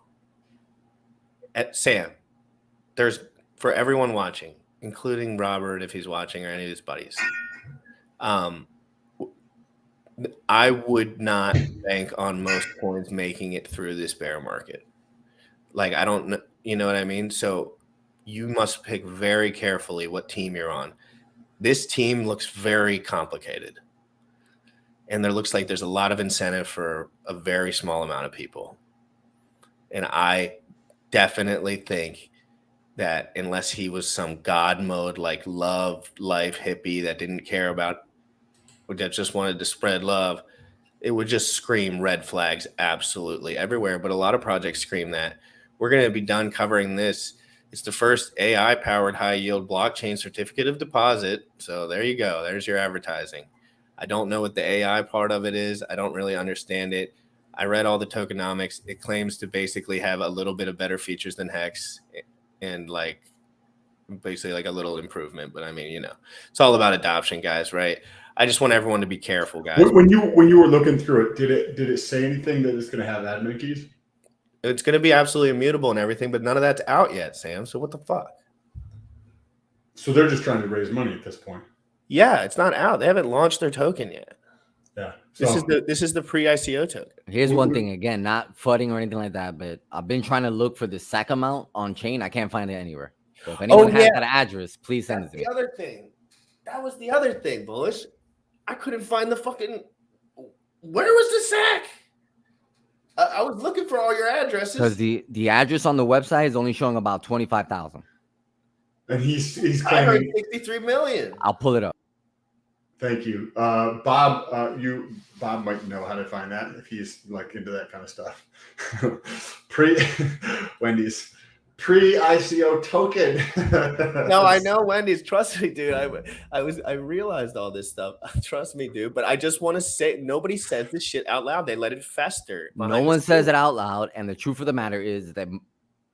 Sam, there's, for everyone watching, including Robert, if he's watching, or any of his buddies, I would not bank on most coins making it through this bear market. Like, I don't know, you know what I mean? So you must pick very carefully what team you're on. This team looks very complicated. And there looks like there's a lot of incentive for a very small amount of people. And I definitely think that unless he was some God mode, like love life hippie that didn't care about, that just wanted to spread love, it would just scream red flags absolutely everywhere. But a lot of projects scream that. We're going to be done covering this. It's the first AI-powered high-yield blockchain certificate of deposit. So there you go. There's your advertising. I don't know what the AI part of it is. I don't really understand it. I read all the tokenomics. It claims to basically have a little bit of better features than Hex and like basically like a little improvement. But I mean, you know, it's all about adoption, guys, right? I just want everyone to be careful, guys. When you were looking through it, did it say anything that it's going to have admin keys? It's going to be absolutely immutable and everything, but none of that's out yet, Sam. So what the fuck? So they're just trying to raise money at this point. Yeah, it's not out. They haven't launched their token yet. Yeah. This is the pre-ICO token. Here's one thing, again, not fudding or anything like that, but I've been trying to look for the SAC amount on chain. I can't find it anywhere. So if anyone has that address, please send it to me. The other thing. That was the other thing, Bullish. I couldn't find the fucking. Where was the SAC? I was looking for all your addresses. Because the address on the website is only showing about 25,000. And he's I heard claiming 63 million. I'll pull it up. Thank you, Bob. Bob might know how to find that if he's like into that kind of stuff. Wendy's pre-ICO token. No, I know Wendy's. Trust me, dude. I realized all this stuff. Trust me, dude. But I just want to say, nobody says this shit out loud. They let it fester. No one says it out loud. And the truth of the matter is that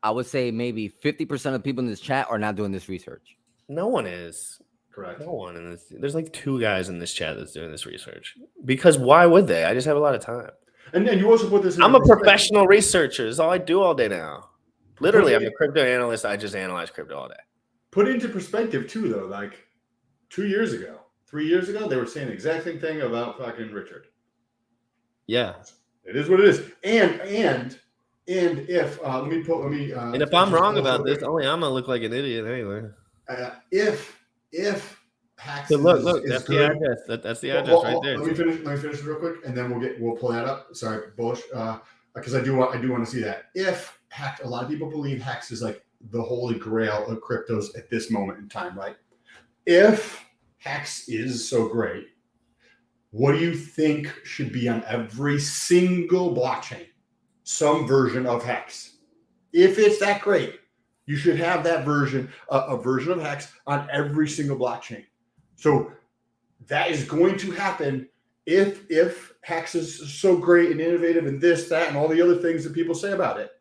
I would say maybe 50% of people in this chat are not doing this research. No one is. Correct. No one in this. There's like 2 guys in this chat that's doing this research. Because why would they? I just have a lot of time. And you also put this. I'm a professional researcher. It's all I do all day now. Literally, I'm a crypto analyst. I just analyze crypto all day. Put into perspective too, though. Like 2 years ago, 3 years ago, they were saying the exact same thing about fucking Richard. Yeah. It is what it is. And if let me. And if I'm wrong about this, only I'm gonna look like an idiot anyway. If Hacks So look, is that's good, the address. That's the address right there. Let me finish real quick, and then we'll pull that up. Sorry, Bullish, because I do want to see that. If Hex, a lot of people believe Hex is like the holy grail of cryptos at this moment in time, right? If Hex is so great, what do you think should be on every single blockchain? Some version of Hex. If it's that great, you should have that version, a version of Hex on every single blockchain. So that is going to happen if Hex is so great and innovative and this, that, and all the other things that people say about it.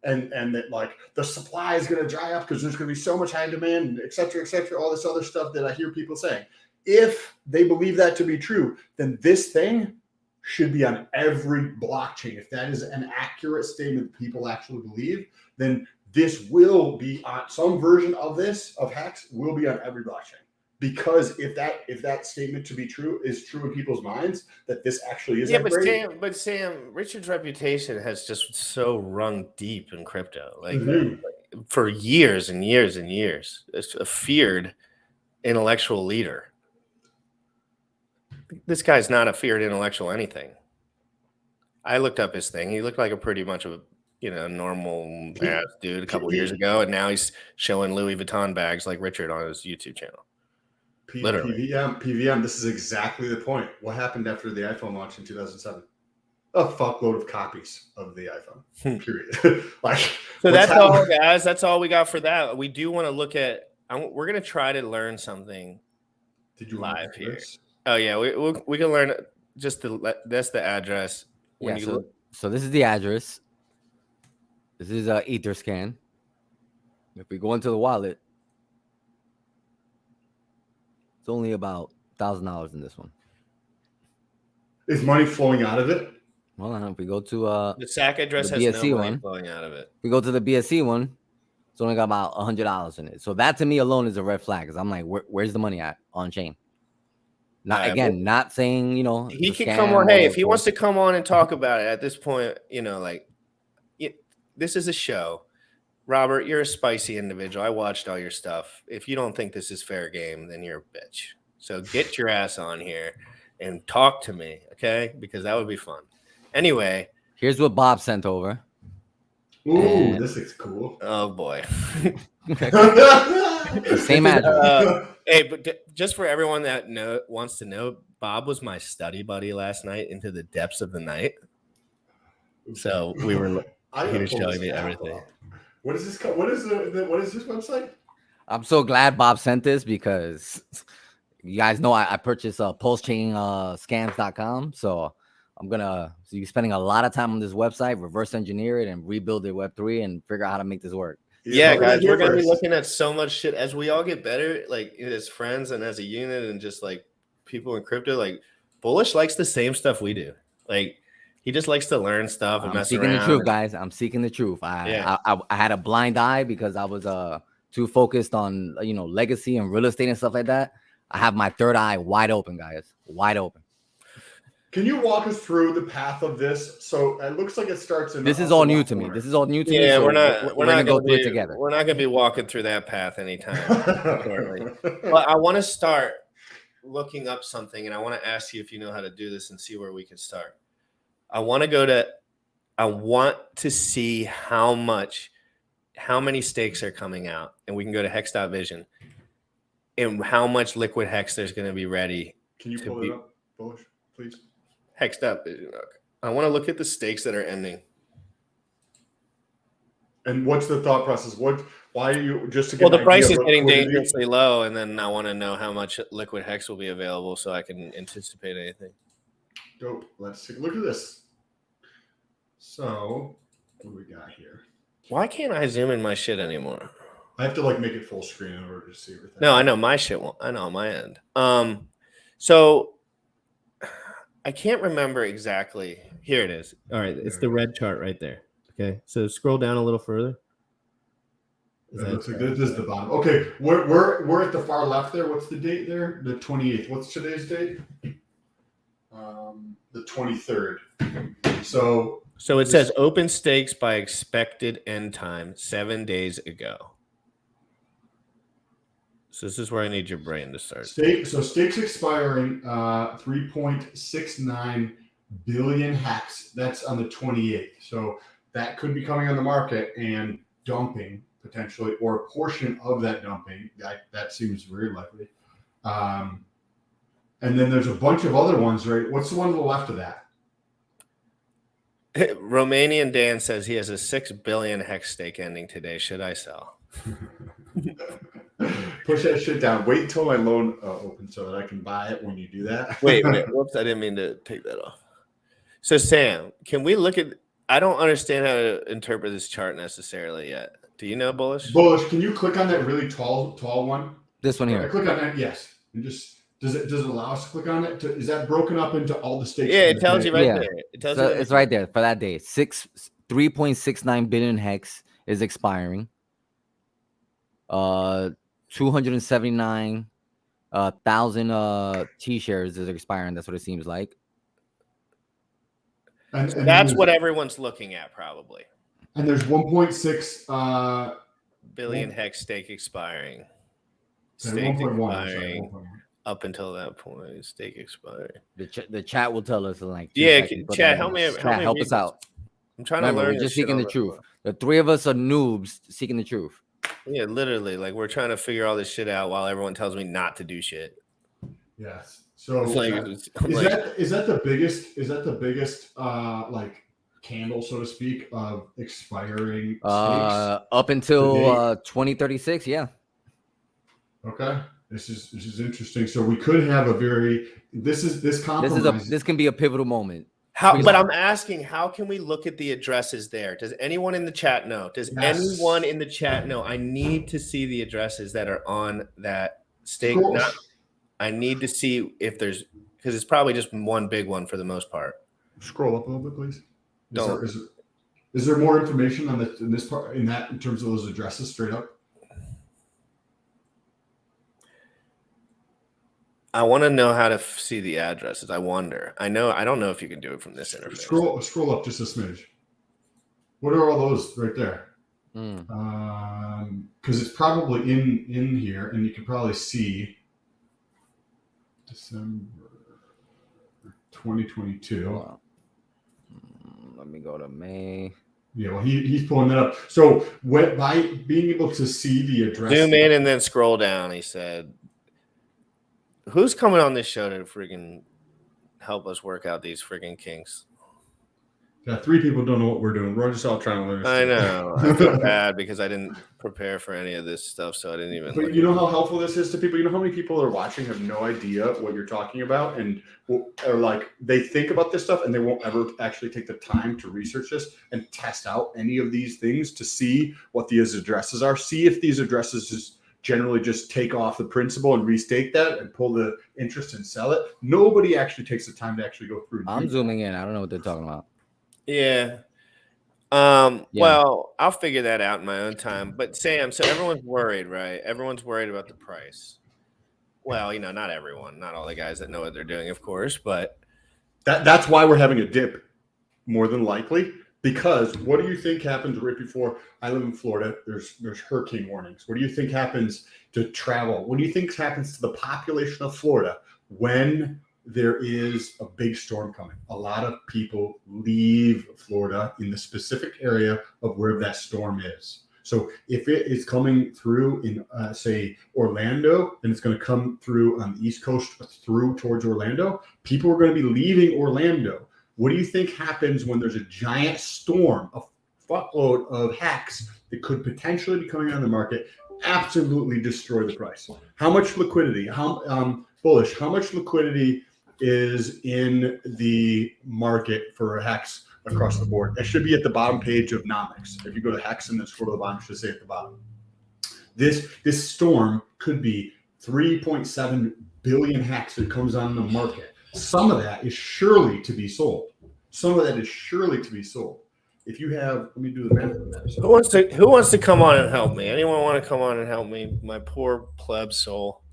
And that like the supply is going to dry up because there's going to be so much high demand, et cetera, all this other stuff that I hear people saying. If they believe that to be true, then this thing should be on every blockchain. If that is an accurate statement that people actually believe, then this will be on some version of Hex will be on every blockchain. Because if that statement to be true is true in people's minds, that this actually is but Sam, Richard's reputation has just so rung deep in crypto, like for years and years and years. It's a feared intellectual leader. This guy's not a feared intellectual anything. I looked up his thing. He looked like a pretty much of a normal ass dude a couple years ago, and now he's showing Louis Vuitton bags like Richard on his YouTube channel. Literally. PVM, this is exactly the point. What happened after the iPhone launch in 2007? A fuckload of copies of the iPhone, period. So that's all, guys. That's all we got for that. We do want to look at, we're going to try to learn something live here. Oh, yeah. We can learn that's the address. So this is the address. This is a Etherscan. If we go into the wallet, it's only about $1,000 in this one. Is money flowing out of it? Well, if we go to the SAC address has no money one flowing out of it. We go to the BSC one. It's only got about $100 in it. So that to me alone is a red flag. Because I'm like, where's the money at on chain? Not All right, again, not saying he it's a can come scam on. Hey, or if he wants to come on and talk about it at this point, like, this is a show. Robert, you're a spicy individual. I watched all your stuff. If you don't think this is fair game, then you're a bitch. So get your ass on here and talk to me, okay? Because that would be fun. Anyway, here's what Bob sent over. Ooh, And- this is cool. oh boy. The same address. Hey, but just for everyone that wants to know, Bob was my study buddy last night into the depths of the night. So we were. He was showing me everything. What is this? What is this website? I'm so glad Bob sent this because you guys know I purchased pulsechain scams.com. So you're spending a lot of time on this website, reverse engineer it and rebuild it Web3 and figure out how to make this work. Yeah, guys, we're going to be looking at so much shit as we all get better, like as friends and as a unit and just like people in crypto. Like Bullish likes the same stuff we do. Like he just likes to learn stuff and mess around. I'm seeking the truth, guys. I'm seeking the truth. I had a blind eye because I was too focused on legacy and real estate and stuff like that. I have my third eye wide open, guys. Wide open. Can you walk us through the path of this? So it looks like it starts in. This is all new to me. This is all new to me. Yeah, so we're not gonna go be, through it together. We're not going to be walking through that path anytime shortly. But I want to start looking up something, and I want to ask you if you know how to do this and see where we can start. I want to see how many stakes are coming out, and we can go to hex.vision, and how much liquid hex there's going to be ready. Can you pull it up, Bullish, please? Hex.vision. Okay. I want to look at the stakes that are ending. And what's the thought process? Why are you just to get? Well, the price is getting liquidity? dangerously low, and then I want to know how much liquid hex will be available so I can anticipate anything. Dope. Let's take a look at this. So, what do we got here? Why can't I zoom in my shit anymore? I have to make it full screen in order to see everything. No, I know my shit won't. I know on my end. So I can't remember exactly. Here it is. All right, it's the red chart right there. Okay, so scroll down a little further. It looks like this is the bottom. Okay, we're at the far left there. What's the date there? The 28th. What's today's date? The 23rd. So it says open stakes by expected end time 7 days ago. So this is where I need your brain to start. Stakes expiring 3.69 billion hex. That's on the 28th. So that could be coming on the market and dumping potentially, or a portion of that dumping. That seems very likely. And then there's a bunch of other ones, right? What's the one to the left of that? Romanian Dan says he has a 6 billion hex stake ending today. Should I sell? Push that shit down. Wait until my loan opens so that I can buy it when you do that. Wait. Whoops, I didn't mean to take that off. So Sam, can we look at? I don't understand how to interpret this chart necessarily yet. Do you know, Bullish? Bullish, can you click on that really tall one? This one here. Click on that, yes. And just does it allow us to click on it? Is that broken up into all the stakes? Yeah, it tells you right Yeah. there. It tells So you it's right there for that day. 3.69 billion hex is expiring. 279,000 T-shares is expiring. That's what it seems like. And that's what everyone's looking at, probably. And there's 1.6 billion hex stake expiring. Stake 1.1 expiring up until that point. Stake expiring. The chat will tell us in like 2 yeah, seconds, chat, help me us out. I'm trying Remember, to learn. We're just seeking the truth. The three of us are noobs seeking the truth. Yeah, literally, like we're trying to figure all this shit out while everyone tells me not to do shit. Yes. So is that the biggest like candle, so to speak, of expiring stakes? Up until 2036, yeah. Okay. This is interesting. So we could have this compromise. This can be a pivotal moment. But I'm asking, how can we look at the addresses there? Does anyone in the chat know? Anyone in the chat know? I need to see the addresses that are on that stake. I need to see if there's, because it's probably just one big one for the most part. Scroll up a little bit, please. Is there more information on in this part in terms of those addresses straight up? I want to know how to see the addresses. I wonder. I don't know if you can do it from this interface. Scroll up just a smidge. What are all those right there? Mm. Because it's probably in here, and you can probably see December 2022. Wow. Let me go to May. Yeah, well, he's pulling that up. So by being able to see the address, Zoom in and then scroll down. He said, "Who's coming on this show to freaking help us work out these freaking kinks?" Yeah, 3 people don't know what we're doing. We're just all trying to learn. I know. I feel bad because I didn't prepare for any of this stuff, so I didn't even. But you know how helpful this is to people. You know how many people are watching have no idea what you're talking about, and are like they think about this stuff and they won't ever actually take the time to research this and test out any of these things to see what these addresses are. See if these addresses just generally just take off the principal and restake that and pull the interest and sell it. Nobody actually takes the time to actually go through. I'm zooming in. I don't know what they're talking about. Yeah. Yeah. Well, I'll figure that out in my own time. But Sam, so everyone's worried, right? Everyone's worried about the price. Well, not everyone, not all the guys that know what they're doing, of course, but that's why we're having a dip, more than likely. Because what do you think happens right before? I live in Florida. There's hurricane warnings. What do you think happens to travel? What do you think happens to the population of Florida when there is a big storm coming? A lot of people leave Florida in the specific area of where that storm is. So if it is coming through in, say, Orlando, and it's going to come through on the East Coast through towards Orlando, people are going to be leaving Orlando. What do you think happens when there's a giant storm, a fuckload of hacks that could potentially be coming on the market, absolutely destroy the price? How much liquidity? How bullish? How much liquidity is in the market for hex across the board? That should be at the bottom page of Nomics. If you go to hex and then scroll to the bottom, it should say at the bottom. This storm could be 3.7 billion hex that comes on the market. Some of that is surely to be sold. If you have, let me do the math on that. who wants to come on and help me? Anyone want to come on and help me? My poor pleb soul.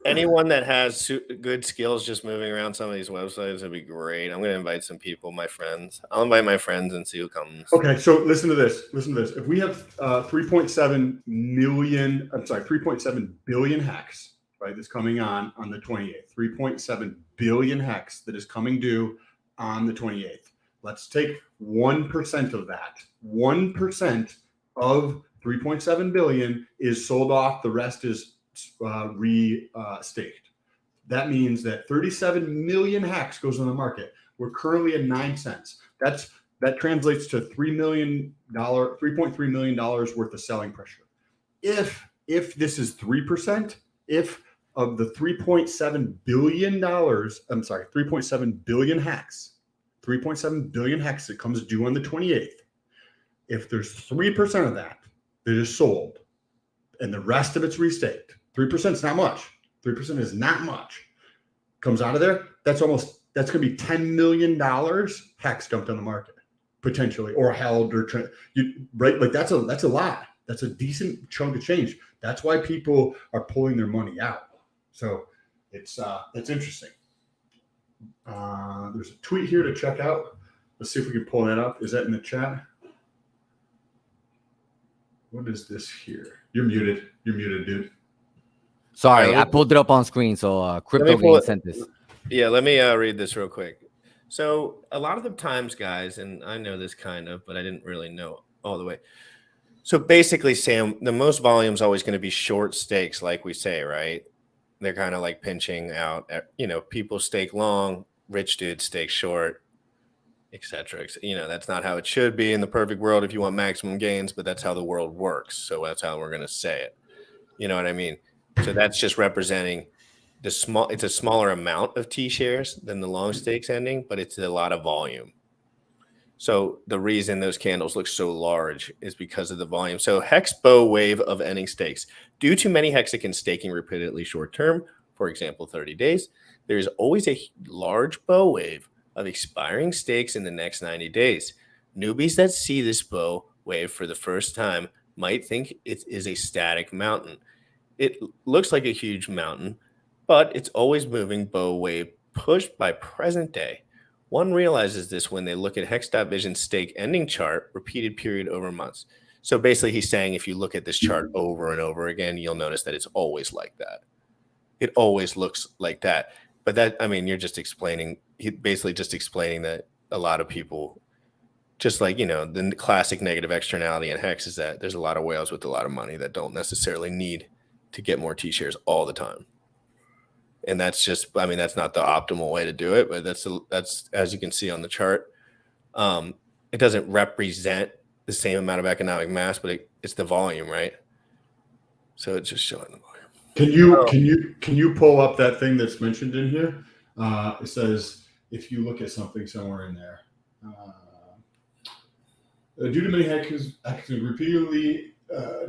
Anyone that has good skills just moving around some of these websites would be great. I'm going to invite some people, my friends. I'll invite my friends and see who comes. Okay, so listen to this. If we have 3.7 billion hex, right, that's coming on the 28th. 3.7 billion hex that is coming due on the 28th. Let's take 1% of that. 1% of 3.7 billion is sold off. The rest is restaked. That means that 37 million hex goes on the market. We're currently at 9 cents. That translates to $3.3 million worth of selling pressure. If this is 3%, if of the $3.7 billion, 3.7 billion hex, 3.7 billion hex that comes due on the 28th, if there's 3% of that is sold and the rest of it's restaked, 3% is not much. 3% is not much. Comes out of there, that's going to be $10 million hex dumped on the market, potentially, or held, or right? Like that's a lot. That's a decent chunk of change. That's why people are pulling their money out. So it's interesting. There's a tweet here to check out. Let's see if we can pull that up. Is that in the chat? What is this here? You're muted, dude. Sorry, I pulled it up on screen, so Crypto Game sent this. Yeah, let me read this real quick. So a lot of the times, guys, and I know this kind of, but I didn't really know all the way. So basically, Sam, the most volume is always going to be short stakes, like we say, right? They're kind of like pinching out, people stake long, rich dudes stake short, etc. That's not how it should be in the perfect world if you want maximum gains, but that's how the world works. So that's how we're going to say it. You know what I mean? So that's just representing it's a smaller amount of T shares than the long stakes ending, but it's a lot of volume. So the reason those candles look so large is because of the volume. So hex bow wave of ending stakes. Due to many hexagons staking repeatedly short term, for example, 30 days, there is always a large bow wave of expiring stakes in the next 90 days. Newbies that see this bow wave for the first time might think it is a static mountain. It looks like a huge mountain, but it's always moving bow wave pushed by present day. One realizes this when they look at Hex.Vision's stake ending chart, repeated period over months. So basically, he's saying if you look at this chart over and over again, you'll notice that it's always like that. It always looks like that. But that, I mean, you're just explaining, basically just explaining that a lot of people, just like, you know, the classic negative externality in Hex is that there's a lot of whales with a lot of money that don't necessarily need to get more T-shares all the time. And that's just, I mean, that's not the optimal way to do it, but that's as you can see on the chart, it doesn't represent the same amount of economic mass, but it's the volume, right? So it's just showing the volume. Can you pull up that thing that's mentioned in here? It says if you look at something somewhere in there, due to many hackers repeatedly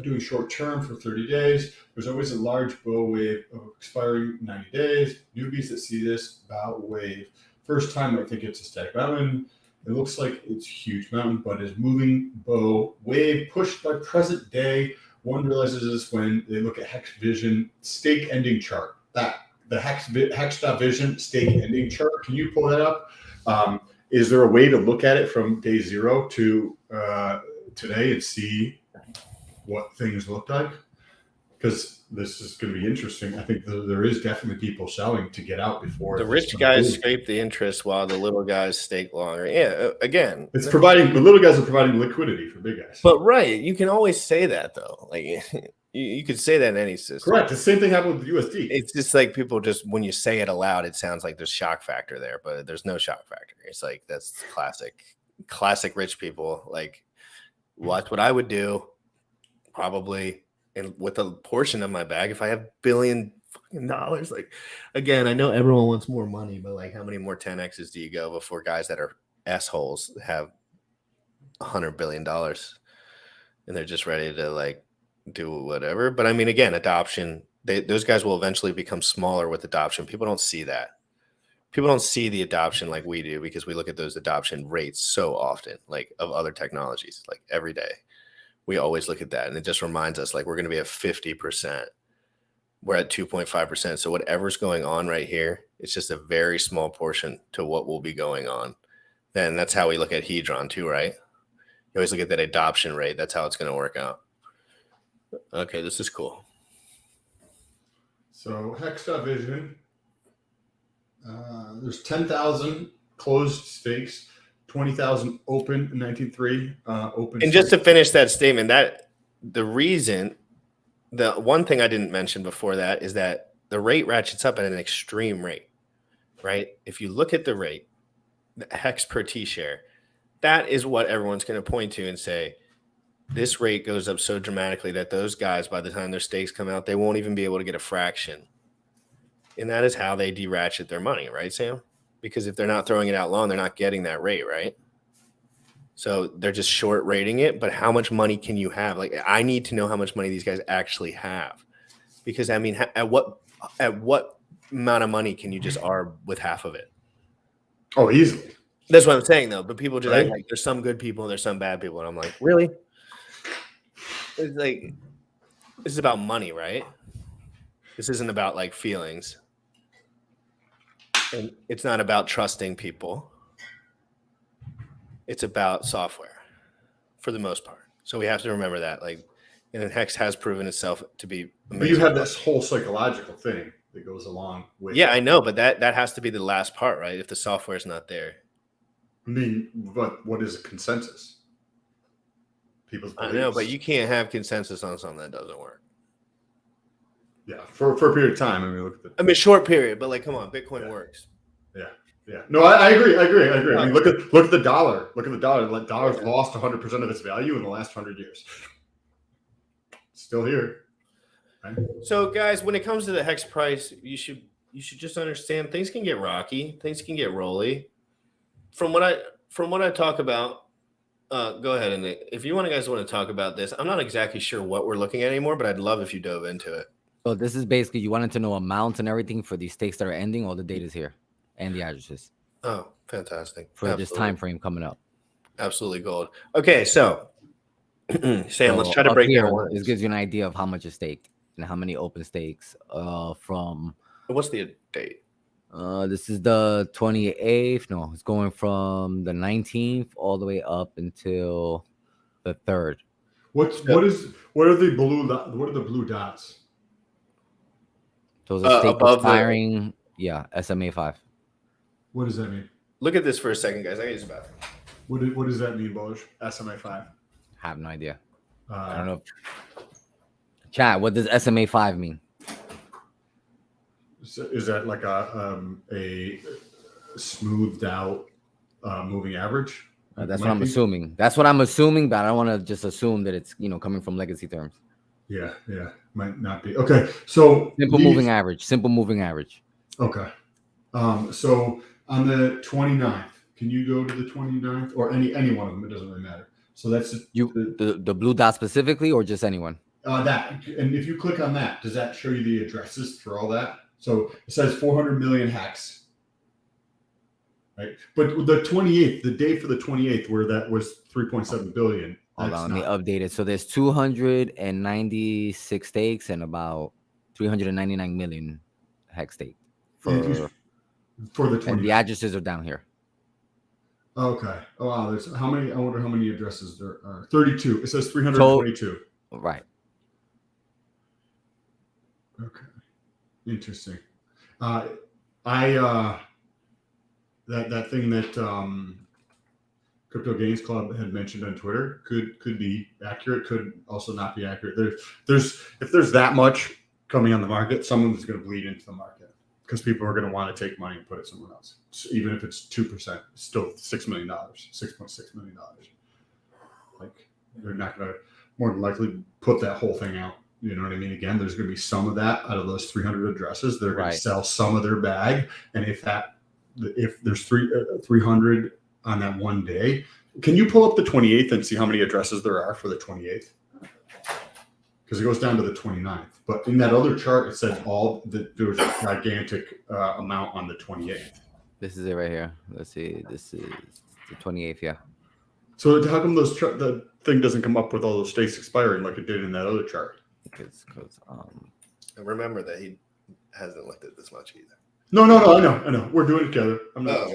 doing short term for 30 days, there's always a large bow wave of expiring 90 days. Newbies that see this bow wave first time might think it's a static mountain. It looks like it's a huge mountain, but is moving bow wave pushed by present day. One realizes this when they look at Hex.Vision stake ending chart. That the Hex.Vision stake ending chart. Can you pull that up? Is there a way to look at it from day 0 to today and see what things look like? Because this is going to be interesting. I think there is definitely people selling to get out before the rich guys scrape the interest while the little guys stake longer. Yeah, again, it's providing, the little guys are providing liquidity for big guys. But right, you can always say that though. Like you could say that in any system. Correct. The same thing happened with USD. It's just like people just, when you say it aloud, it sounds like there's shock factor there, but there's no shock factor. It's like that's classic rich people. Like, watch what I would do, probably. And with a portion of my bag, if I have $1 billion, like, again, I know everyone wants more money, but like, how many more 10x's do you go before guys that are assholes have $100 billion and they're just ready to like do whatever? But I mean, again, adoption, those guys will eventually become smaller with adoption. People don't see that. People don't see the adoption like we do because we look at those adoption rates so often, like of other technologies, like every day. We always look at that, and it just reminds us like we're going to be at 50%. We're at 2.5%. So whatever's going on right here, it's just a very small portion to what will be going on. Then that's how we look at Hedron too, right? You always look at that adoption rate. That's how it's going to work out. Okay, this is cool. So Hex.Vision, there's 10,000 closed stakes. 20,000 open in 19.3 open. And just to finish that statement, that the one thing I didn't mention before that is that the rate ratchets up at an extreme rate, right? If you look at the rate, the hex per T share, that is what everyone's going to point to and say, this rate goes up so dramatically that those guys, by the time their stakes come out, they won't even be able to get a fraction. And that is how they de-ratchet their money, right, Sam? Because if they're not throwing it out long, they're not getting that rate, right? So they're just short rating it. But how much money can you have? Like, I need to know how much money these guys actually have, because I mean, at what amount of money can you just arb with half of it? Oh, easily. That's what I'm saying, though. But people just act like there's some good people and there's some bad people, and I'm like, really? It's like, this is about money, right? This isn't about like feelings. And it's not about trusting people. It's about software for the most part. So we have to remember that. Like, and Hex has proven itself to be amazing. But you have this whole psychological thing that goes along with I know, but that has to be the last part, right? If the software is not there. I mean, but what is a consensus? People's beliefs. I know, but you can't have consensus on something that doesn't work. Yeah, for a period of time. I mean, look at short period, but like, come on, Bitcoin works. Yeah. No, I agree. I mean, look at the dollar. Look at the dollar. The dollar's lost 100% of its value in the last 100 years. Still here. Right? So, guys, when it comes to the Hex price, you should just understand things can get rocky, things can get rolly. From what I talk about, go ahead, and if you guys want to talk about this, I'm not exactly sure what we're looking at anymore, but I'd love if you dove into it. So this is basically, you wanted to know amounts and everything for these stakes that are ending. All the data is here and the addresses. Oh, fantastic. For this time frame coming up. Absolutely gold. Okay, so Sam, let's try to up break here, down one. this gives you an idea of how much is staked and how many open stakes. From What's the date? this is the 28th. No, it's going from the 19th all the way up until the 3rd. What are the blue dots? Those are stakes above the- expiring. Yeah, SMA 5. What does that mean? Look at this for a second, guys. I gotta use the bathroom. What does that mean, Bullish? SMA 5. Have no idea. I I don't know. Chat, what does SMA 5 mean? Is that like a smoothed out moving average? That's Might what I'm be. assuming. That's what I'm assuming, but I don't want to just assume that it's coming from legacy terms. Yeah, might not be. Okay, so Simple moving average. Simple moving average. Okay, so on the 29th, can you go to the 29th or any one of them? It doesn't really matter. So that's The blue dot specifically, or just anyone? that. And if you click on that, does that show you the addresses for all that? So it says 400 million hex. Right, but the 28th, the day for the 28th, where that was 3.7 billion. Hold on, let me update it. So there's 296 stakes and about 399 million hex stake for the 28th. and the addresses are down here. Okay. Oh wow. There's how many? I wonder how many addresses there are. 32. It says 322. Right. Okay. Interesting. That thing that Crypto Gains Club had mentioned on Twitter could be accurate, could also not be accurate. There's if there's that much coming on the market, someone's going to bleed into the market because people are going to want to take money and put it somewhere else. So even if it's 2%, it's still $6 million, $6.6 million. Like they're not going to more than likely put that whole thing out. You know what I mean? Again, there's going to be some of that out of those 300 addresses. They're going to sell some of their bag, and if there's 300 on that one day, can you pull up the 28th and see how many addresses there are for the 28th? Because it goes down to the 29th. But in that other chart, it said there was a gigantic amount on the 28th. This is it right here. Let's see. This is the 28th. Yeah. So how come the thing doesn't come up with all those stakes expiring like it did in that other chart? Because And remember that he hasn't looked at this much either. No, I know. We're doing it together. I'm not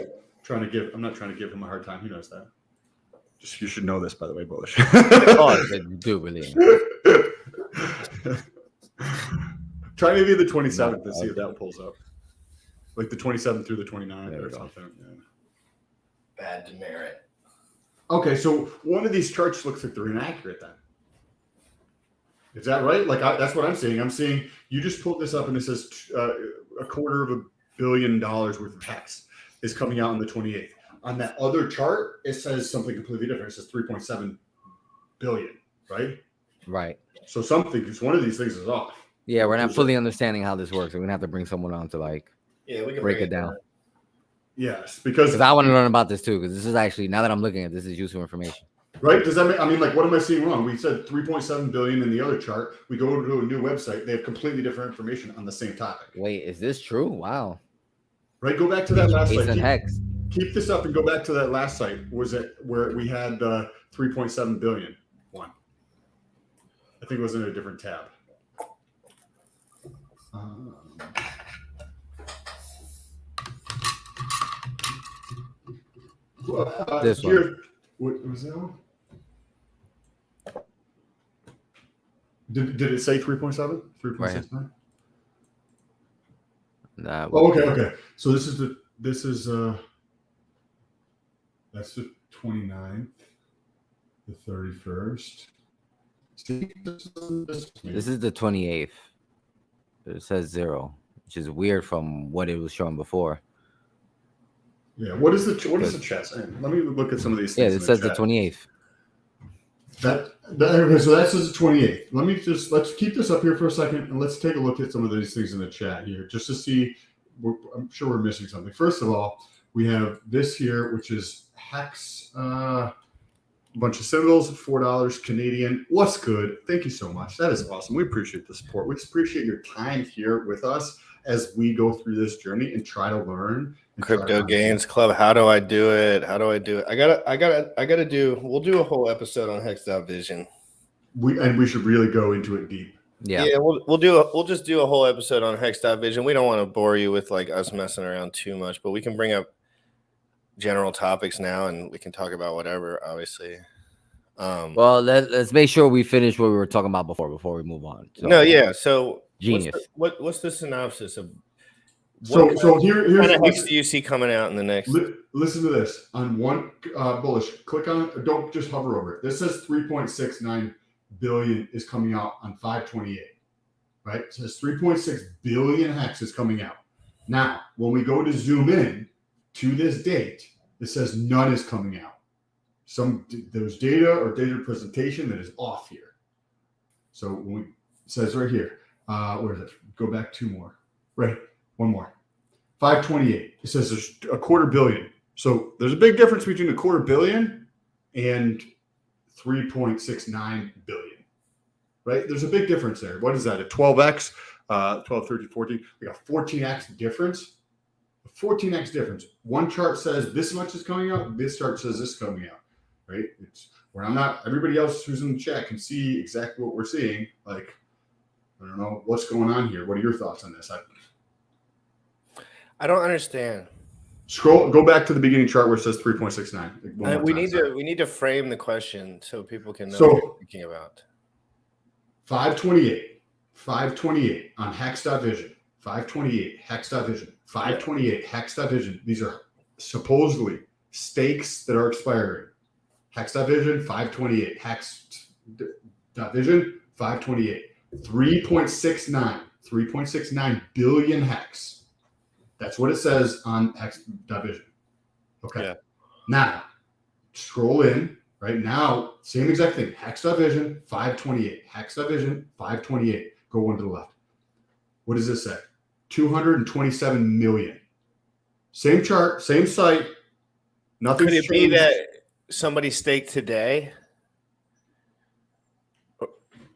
trying to give him a hard time. He knows that. Just you should know this, by the way, Bullish. oh, you do really. Try maybe the 27th to see if that pulls up. Like the 27th through the 29th or something. Yeah. Bad demerit. Okay, so one of these charts looks like they're inaccurate then. Is that right? Like that's what I'm seeing. I'm seeing you just pulled this up and it says $250 million worth of hex is coming out on the 28th. On that other chart, it says something completely different. It says 3.7 billion, right? Right. So one of these things is off. Yeah, we're not fully understanding how this works. We're gonna have to bring someone on to we can break it down. Yes, because I want to learn about this too. Because this is actually, now that I'm looking at this, is useful information. Right? Does that mean? I mean, like, what am I seeing wrong? We said 3.7 billion in the other chart. We go to a new website. They have completely different information on the same topic. Wait, is this true? Wow. Right? Go back to that last Ace site. and hex. Keep this up and go back to that last site. Was it where we had 3.7 billion one? I think it was in a different tab. This one. Here, what was that one? Did it say 3.7? 3.69? Okay. So this is that's the 29th, the 31st. This is the 28th. It says 0, which is weird from what it was showing before. Yeah. What is the chat saying? Let me look at some of these things. Yeah, it says the 28th. Okay, so that says the 28th. Let's keep this up here for a second and let's take a look at some of these things in the chat here just to see. I'm sure we're missing something. First of all, we have this here, which is hex, a bunch of symbols, $4 Canadian. What's good? Thank you so much. That is awesome. We appreciate the support. We appreciate your time here with us. as we go through this journey and try to learn. And try Crypto to Gains Club. How do I do it? We'll do a whole episode on Hex.Vision. We should really go into it deep. Yeah. We'll just do a whole episode on Hex.Vision. We don't want to bore you with like us messing around too much, but we can bring up general topics now and we can talk about whatever, obviously. Well, let's make sure we finish what we were talking about before we move on. So genius. What's the synopsis of Here's kind of Hex do you see coming out in the next? Listen to this. On one bullish, click on it. Don't just hover over it. This says 3.69 billion is coming out on 5/28. Right? It says 3.6 billion hex is coming out. Now, when we go to zoom in to this date, it says none is coming out. There's data or data presentation that is off here. So when it says right here, where is it? Go back two more. Right, one more. 5/28. It says there's a quarter billion. So there's a big difference between a quarter billion and 3.69 billion. Right? There's a big difference there. What is that? A 12x, 12, 13, 14. We got 14x difference. A 14x difference. One chart says this much is coming out. This chart says this is coming out. Right? It's where I'm not. Everybody else who's in the chat can see exactly what we're seeing. Like, I don't know what's going on here. What are your thoughts on this? I don't understand. Go back to the beginning chart where it says 3.69. We need to frame the question so people can know what you're thinking about. 528 on Hex.Vision. 528 Hex.Vision. 528 Hex.Vision. These are supposedly stakes that are expiring. Hex.Vision 528. Hex.Vision 528. 3.69 billion hex. That's what it says on Hex.Vision. Okay. Yeah. Now, scroll in. Right now, same exact thing. Hex.Vision 528. Hex.Vision 528. Go one to the left. What does this say? 227 million. Same chart, same site. Nothing. Could it be that somebody staked today?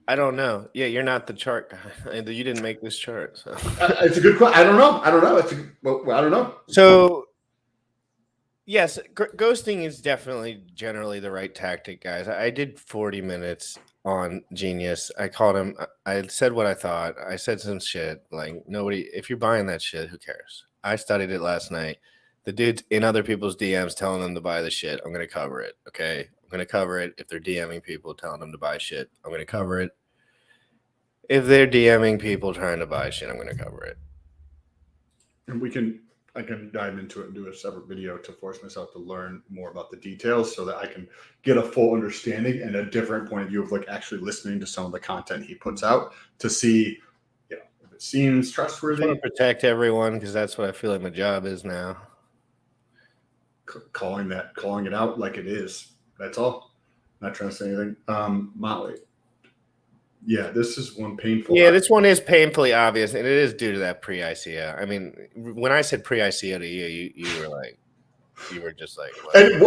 I don't know. Yeah, you're not the chart guy. You didn't make this chart. So. It's a good question. I don't know. I don't know. So, yes, ghosting is definitely generally the right tactic, guys. I did 40 minutes on Genius. I called him. I said what I thought. I said some shit. Like, nobody, if you're buying that shit, who cares? I studied it last night. The dude's in other people's DMs telling them to buy the shit. I'm going to cover it. Okay. I'm going to cover it. If they're DMing people telling them to buy shit, I'm going to cover it. If they're DMing people trying to buy shit, I'm going to cover it. And I can dive into it and do a separate video to force myself to learn more about the details so that I can get a full understanding and a different point of view of like actually listening to some of the content he puts out to see, if it seems trustworthy. I want to protect everyone because that's what I feel like my job is now. Calling it out like it is. That's all. Not trying to say anything. Motley. Yeah, this is one painful. Yeah, this one is painfully obvious, and it is due to that pre-ICO. I mean, when I said pre-ICO to you were just like, what? And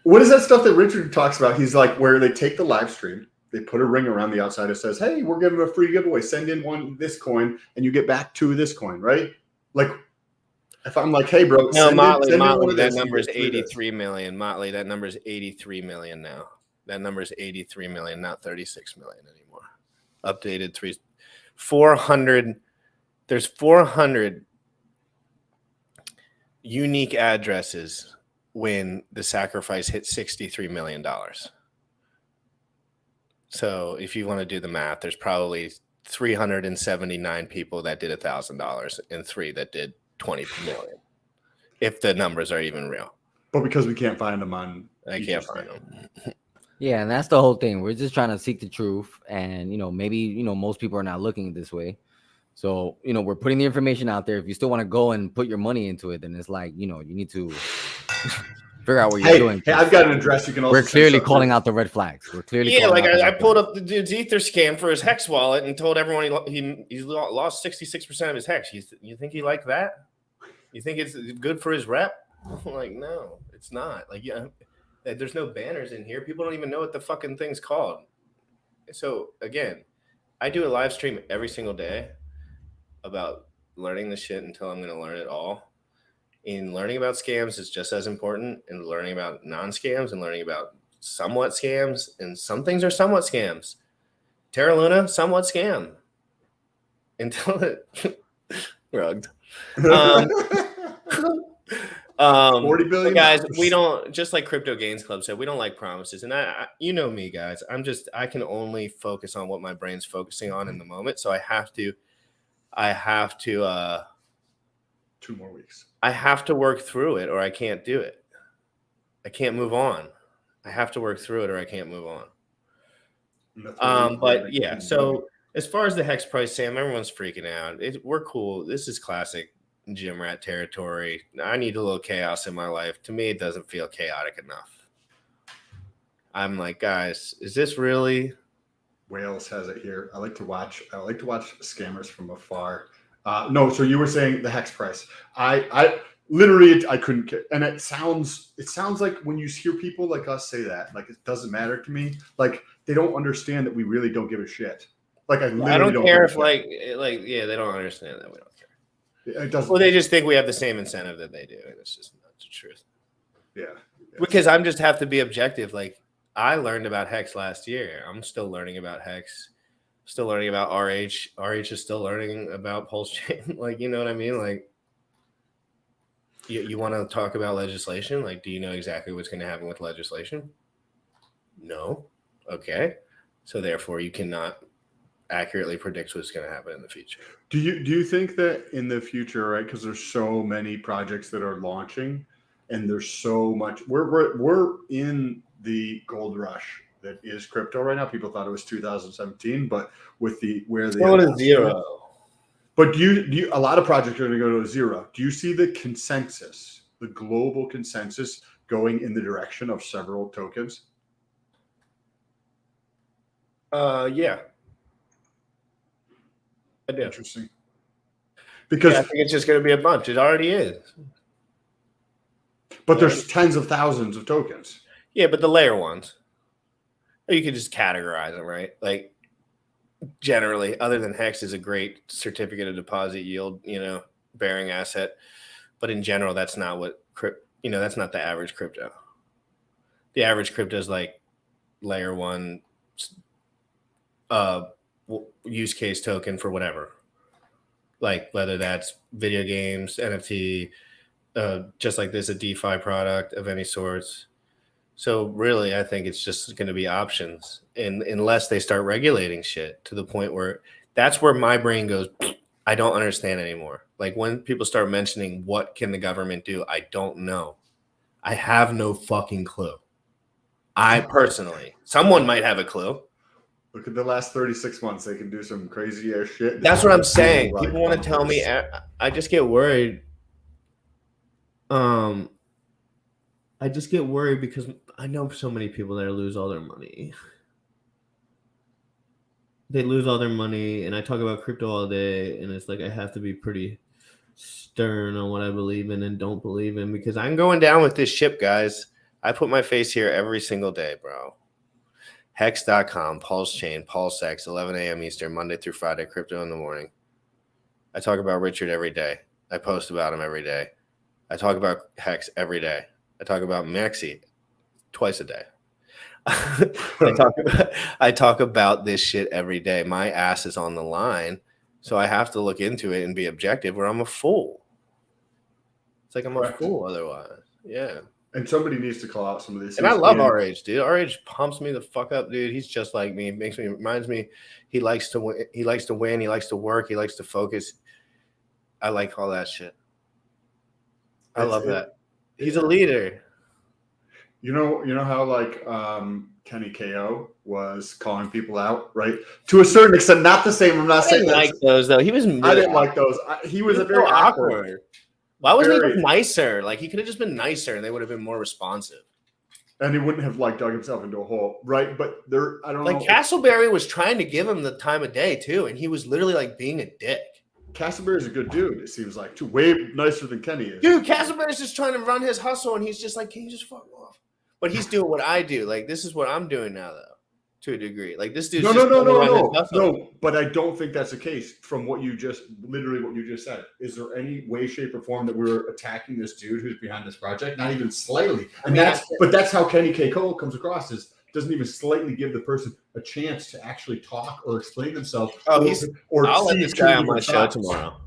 what is that stuff that Richard talks about? He's like, where they take the live stream, they put a ring around the outside that says, "Hey, we're giving a free giveaway. Send in this coin, and you get back 2 of this coin." Right? Like, if I'm like, "Hey, bro," Motley, that number is 83 million. Motley, that number is 83 million now. That number is 83 million, not 36 million anymore. Updated 400. There's 400 unique addresses when the sacrifice hit $63 million. So if you want to do the math, there's probably 379 people that did $1,000 and 3 that did 20 million. If the numbers are even real. But because we can't find them I can't find them. Yeah, and that's the whole thing. We're just trying to seek the truth, and maybe most people are not looking this way. So we're putting the information out there. If you still want to go and put your money into it, then it's like you need to figure out what you're doing. Hey, I've got an address. You can also. We're clearly calling out the red flags. We're clearly I pulled up the dude's Ether scam for his Hex wallet and told everyone he lost 66% of his Hex. You think he liked that? You think it's good for his rep? Like, no, it's not. Like, yeah. There's no banners in here. People don't even know what the fucking thing's called. So again, I do a live stream every single day about learning the shit until I'm going to learn it all. And learning about scams is just as important, and learning about non-scams and learning about somewhat scams, and some things are somewhat scams. Terra Luna, somewhat scam. Until it rugged. 40 billion guys, dollars. we don't, just like Crypto Gains Club said, we don't like promises. And I you know me, guys. I can only focus on what my brain's focusing on in the moment. So I have to 2 more weeks. I have to work through it, or I can't do it. I can't move on. I have to work through it, or I can't move on. But yeah, so as far as the hex price, Sam, everyone's freaking out. We're cool. This is classic gym rat territory. I need a little chaos in my life. To me, it doesn't feel chaotic enough. I'm like, guys, is this really? Wales has it here. I like to watch scammers from afar. No, so you were saying the hex price. I literally I couldn't, and it sounds like when you hear people like us say that, like it doesn't matter to me. Like they don't understand that we really don't give a shit. Like I don't care if like yeah, they don't understand that we don't care. It doesn't. Well, they just think we have the same incentive that they do, and it's just not the truth. Yeah. Because I'm just have to be objective. Like I learned about hex last year. I'm still learning about hex. Still learning about RH. RH is still learning about Pulse Chain. Like, you know what I mean? Like, you want to talk about legislation? Like, do you know exactly what's going to happen with legislation? No. Okay. So therefore, you cannot accurately predict what's going to happen in the future. Do you think that in the future, right? Because there's so many projects that are launching, and there's so much. We're in the gold rush that is crypto right now. People thought it was 2017, but with where the going to zero. But do you a lot of projects are going to go to zero. Do you see the consensus, the global consensus, going in the direction of several tokens? Yeah. I do. Interesting. Because I think it's just going to be a bunch. It already is. But there's tens of thousands of tokens. Yeah, but the layer ones. You can just categorize them, right? Like generally, other than Hex is a great certificate of deposit yield, bearing asset. But in general, that's not what that's not the average crypto. The average crypto is like layer one use case token for whatever. Like whether that's video games, NFT, just like this, a DeFi product of any sorts. So really, I think it's just going to be options, and unless they start regulating shit to the point where that's where my brain goes, I don't understand anymore. Like when people start mentioning what can the government do, I don't know. I have no fucking clue. I personally, someone might have a clue. Look at the last 36 months. They can do some crazy ass shit. That's what I'm saying. People want to tell me. I just get worried. I just get worried because I know so many people that lose all their money. They lose all their money, and I talk about crypto all day, and it's like I have to be pretty stern on what I believe in and don't believe in because I'm going down with this ship, guys. I put my face here every single day, bro. Hex.com, Pulse Chain, PulseX, 11 a.m. Eastern, Monday through Friday, crypto in the morning. I talk about Richard every day. I post about him every day. I talk about Hex every day. I talk about Maxi twice a day. I talk about this shit every day. My ass is on the line, so I have to look into it and be objective or I'm a fool. It's like I'm a fool otherwise. Yeah. And somebody needs to call out some of these. And I love RH, dude. RH pumps me the fuck up, dude. He's just like me. Reminds me. He likes to win. He likes to win. He likes to work. He likes to focus. I like all that shit. I love that. He's a leader. You know how like Kenny KO was calling people out, right? To a certain extent, not the same. I'm not saying I didn't like those though. He was. Really I didn't like those. He was a very awkward. Why wasn't he just nicer? Like he could have just been nicer, and they would have been more responsive. And he wouldn't have like dug himself into a hole, right? But I don't know. Like Castleberry was trying to give him the time of day too, and he was literally like being a dick. Castleberry's a good dude. It seems like way nicer than Kenny is. Dude, Castleberry's just trying to run his hustle, and he's just like, "Can you just fuck off?" But he's doing what I do. Like this is what I'm doing now, though. to a degree. Like this dude's No. no. But I don't think that's the case from what you just said. Is there any way, shape, or form that we're attacking this dude who's behind this project? Not even slightly. And that's how Kenny K. Cole comes across, is doesn't even slightly give the person a chance to actually talk or explain themselves. I'll see let this guy on my different show sides. tomorrow.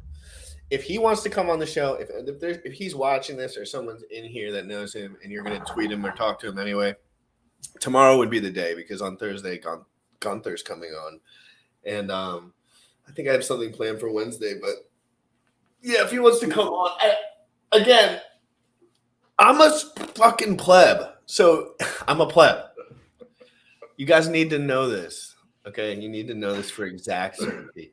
If he wants to come on the show, if he's watching this or someone's in here that knows him and you're going to tweet him or talk to him anyway, tomorrow would be the day, because on Thursday, Gunther's coming on. And I think I have something planned for Wednesday. But yeah, if he wants to come on, again, I'm a fucking pleb. So I'm a pleb. You guys need to know this. Okay? You need to know this for exact certainty.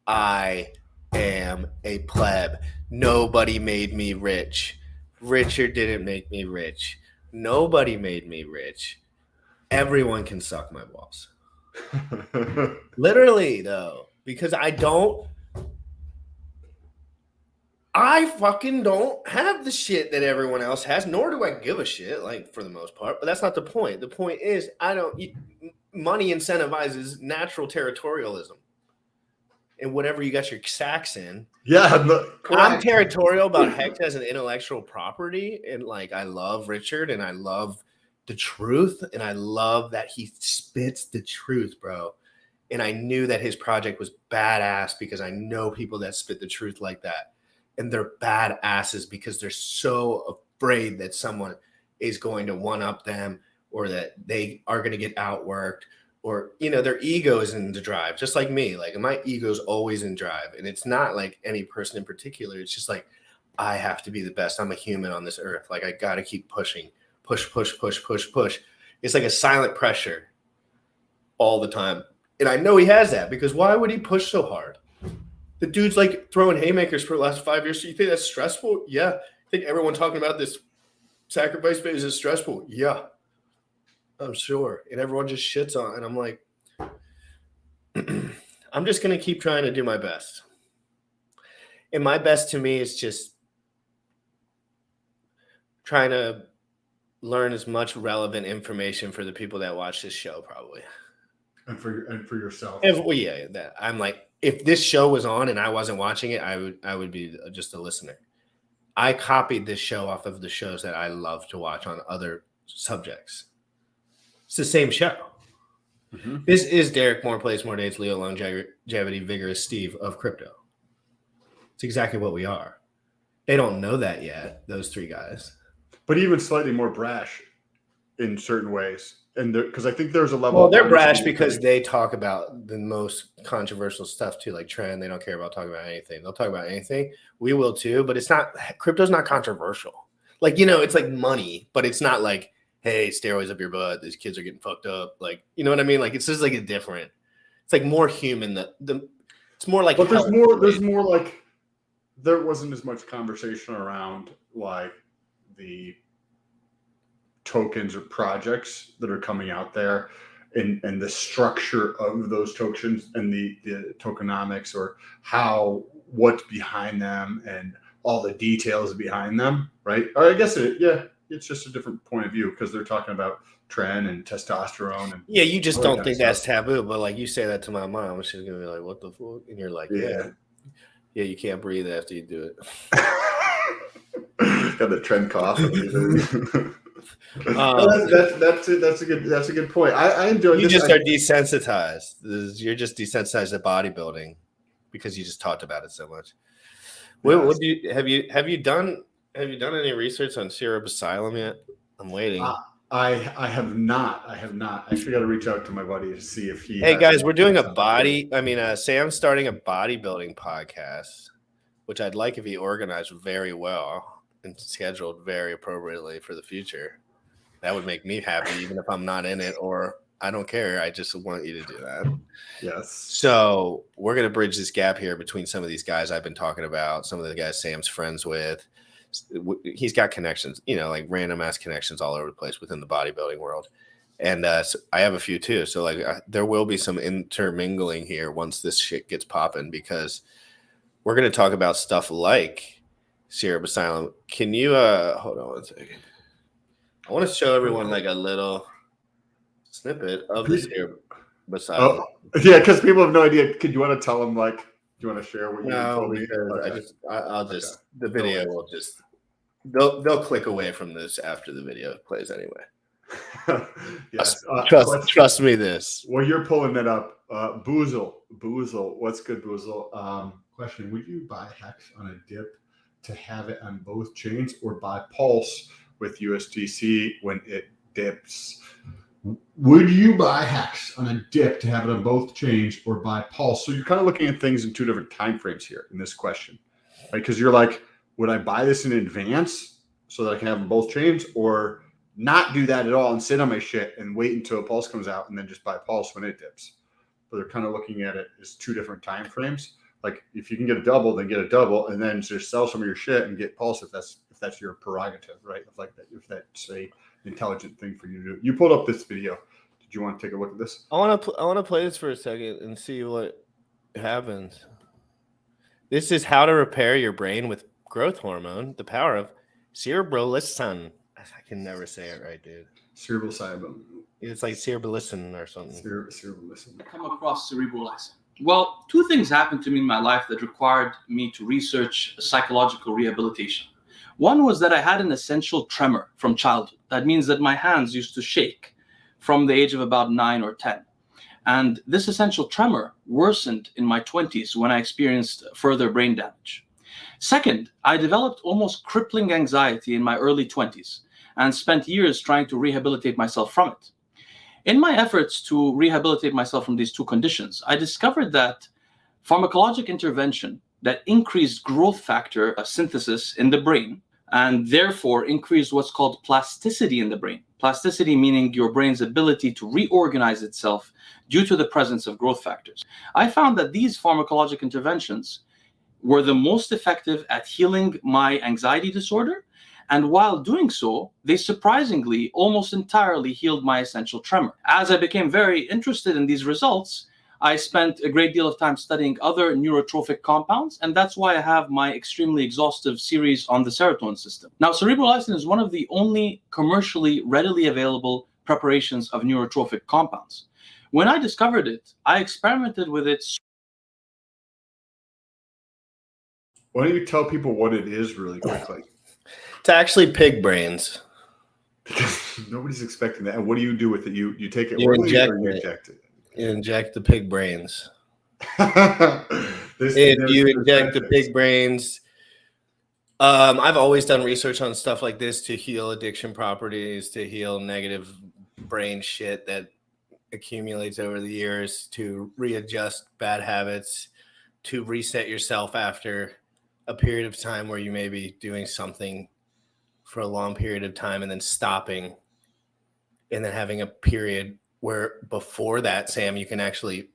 I am a pleb. Nobody made me rich. Richard didn't make me rich. Nobody made me rich. Everyone can suck my balls. Literally, though, because I fucking don't have the shit that everyone else has, nor do I give a shit, like, for the most part. But that's not the point. The point is, money incentivizes natural territorialism. And whatever you got your sacks in. Yeah, I'm territorial about Hex as an intellectual property. And, like, I love Richard and I love the truth. And I love that he spits the truth, bro. And I knew that his project was badass because I know people that spit the truth like that. And they're badasses because they're so afraid that someone is going to one-up them, or that they are going to get outworked, or, you know, their ego is in the drive, just like me. Like, my ego's always in drive. And it's not like any person in particular. It's just like, I have to be the best. I'm a human on this earth. Like, I got to keep pushing. Push. It's like a silent pressure all the time. And I know he has that, because why would he push so hard? The dude's like throwing haymakers for the last 5 years. So you think that's stressful? Yeah. I think everyone talking about this sacrifice phase is stressful. Yeah, I'm sure. And everyone just shits on it. And I'm like, I'm just going to keep trying to do my best. And my best to me is just trying to learn as much relevant information for the people that watch this show, probably. And for yourself. That I'm like, if this show was on and I wasn't watching it, I would be just a listener. I copied this show off of the shows that I love to watch on other subjects. It's the same show. Mm-hmm. This is Derek More Plays More Dates, Leo Longevity, Vigorous Steve of crypto. It's exactly what we are. They don't know that yet, those three guys. But even slightly more brash in certain ways. And because I think there's a level. Well, they're brash because they talk about the most controversial stuff too, like trend. They don't care about talking about anything. They'll talk about anything. We will too, but it's not. Crypto's not controversial. Like, you know, it's like money, but it's not like, hey, steroids up your butt. These kids are getting fucked up. Like, you know what I mean? Like, it's just like a different. It's like more human. It's more like. But there's more like. There wasn't as much conversation around like the tokens or projects that are coming out there, and the structure of those tokens and the tokenomics, or what's behind them and all the details behind them, right? Or I guess it's just a different point of view, because they're talking about trend and testosterone. And yeah, you just don't think that's taboo, but like you say that to my mom, she's gonna be like, "What the fuck?" And you're like, "Yeah, you can't breathe after you do it." Got the trend cough. That's a good point. I enjoy. You just are desensitized. You're just desensitized to bodybuilding because you just talked about it so much. What do you have you done any research on Syrup Asylum yet? I'm waiting. I have not. I actually got to reach out to my buddy to see if he. Hey guys, we're doing Sam's starting a bodybuilding podcast, which I'd like if he organized very well and scheduled very appropriately for the future. That would make me happy, even if I'm not in it, or I don't care. I just want you to do that. Yes. So we're going to bridge this gap here between some of these guys I've been talking about, some of the guys Sam's friends with. He's got connections, like random ass connections all over the place within the bodybuilding world. And so I have a few too. So like there will be some intermingling here once this shit gets popping, because we're going to talk about stuff like Syrup Asylum. Can you hold on one second? I want to show everyone like a little snippet of this here beside Oh, yeah, because people have no idea. Could you want to tell them, like, do you want to share what you told me? because Okay. I'll just Okay. the video will just they'll click away from this after the video plays anyway. Yes. Trust me this. Well, you're pulling it up. Boozle, what's good, Boozle? Question: would you buy Hex on a dip to have it on both chains, or buy Pulse with USDC when it dips? Would you buy Hex on a dip to have it on both chains, or buy Pulse? So you're kind of looking at things in two different time frames here in this question, right? Because you're like, would I buy this in advance so that I can have them both chains, or not do that at all and sit on my shit and wait until Pulse comes out and then just buy Pulse when it dips? But they're kind of looking at it as two different time frames. Like, if you can get a double, then get a double, and then just sell some of your shit and get Pulse if that's your prerogative, right? If that's a intelligent thing for you to do. You pulled up this video. Did you want to take a look at this? I want to play this for a second and see what happens. This is how to repair your brain with growth hormone, the power of cerebrolyssin. I can never say it right, dude. Cerebrolyssin. It's like cerebrolyssin or something. Cerebrolyssin. Come across cerebrolyssin? Well, two things happened to me in my life that required me to research psychological rehabilitation. One was that I had an essential tremor from childhood. That means that my hands used to shake from the age of about 9 or 10. And this essential tremor worsened in my 20s when I experienced further brain damage. Second, I developed almost crippling anxiety in my early 20s and spent years trying to rehabilitate myself from it. In my efforts to rehabilitate myself from these two conditions, I discovered that pharmacologic intervention that increased growth factor synthesis in the brain and therefore increased what's called plasticity in the brain. Plasticity meaning your brain's ability to reorganize itself due to the presence of growth factors. I found that these pharmacologic interventions were the most effective at healing my anxiety disorder. And while doing so, they surprisingly almost entirely healed my essential tremor. As I became very interested in these results, I spent a great deal of time studying other neurotrophic compounds, and that's why I have my extremely exhaustive series on the serotonin system. Now, cerebrolyssin is one of the only commercially readily available preparations of neurotrophic compounds. When I discovered it, I experimented with it. Why don't you tell people what it is really quickly? It's actually pig brains. Because nobody's expecting that. And what do you do with it? You take it You orally inject or you it. inject it? You inject the pig brains. If You inject the pig brains. I've always done research on stuff like this to heal addiction properties, to heal negative brain shit that accumulates over the years, to readjust bad habits, to reset yourself after a period of time where you may be doing something for a long period of time and then stopping, and then having a period where before that, Sam, you can actually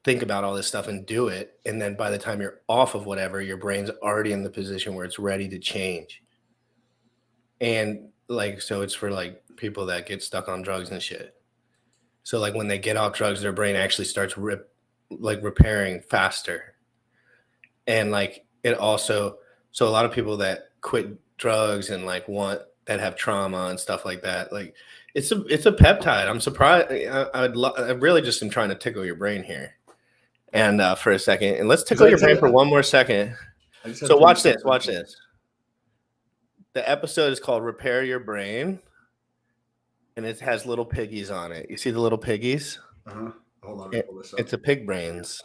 think about all this stuff and do it. And then by the time you're off of whatever, your brain's already in the position where it's ready to change. And like, so it's for like people that get stuck on drugs and shit. So like when they get off drugs, their brain actually starts repairing faster. And like it also, so a lot of people that quit drugs and like that have trauma and stuff like that, like it's a peptide. I'm surprised. I really just am trying to tickle your brain here, and for a second, and let's tickle your brain for one more second. So watch this. The episode is called "Repair Your Brain," and it has little piggies on it. You see the little piggies? Uh-huh. Hold on, pull this up. It's a pig brains.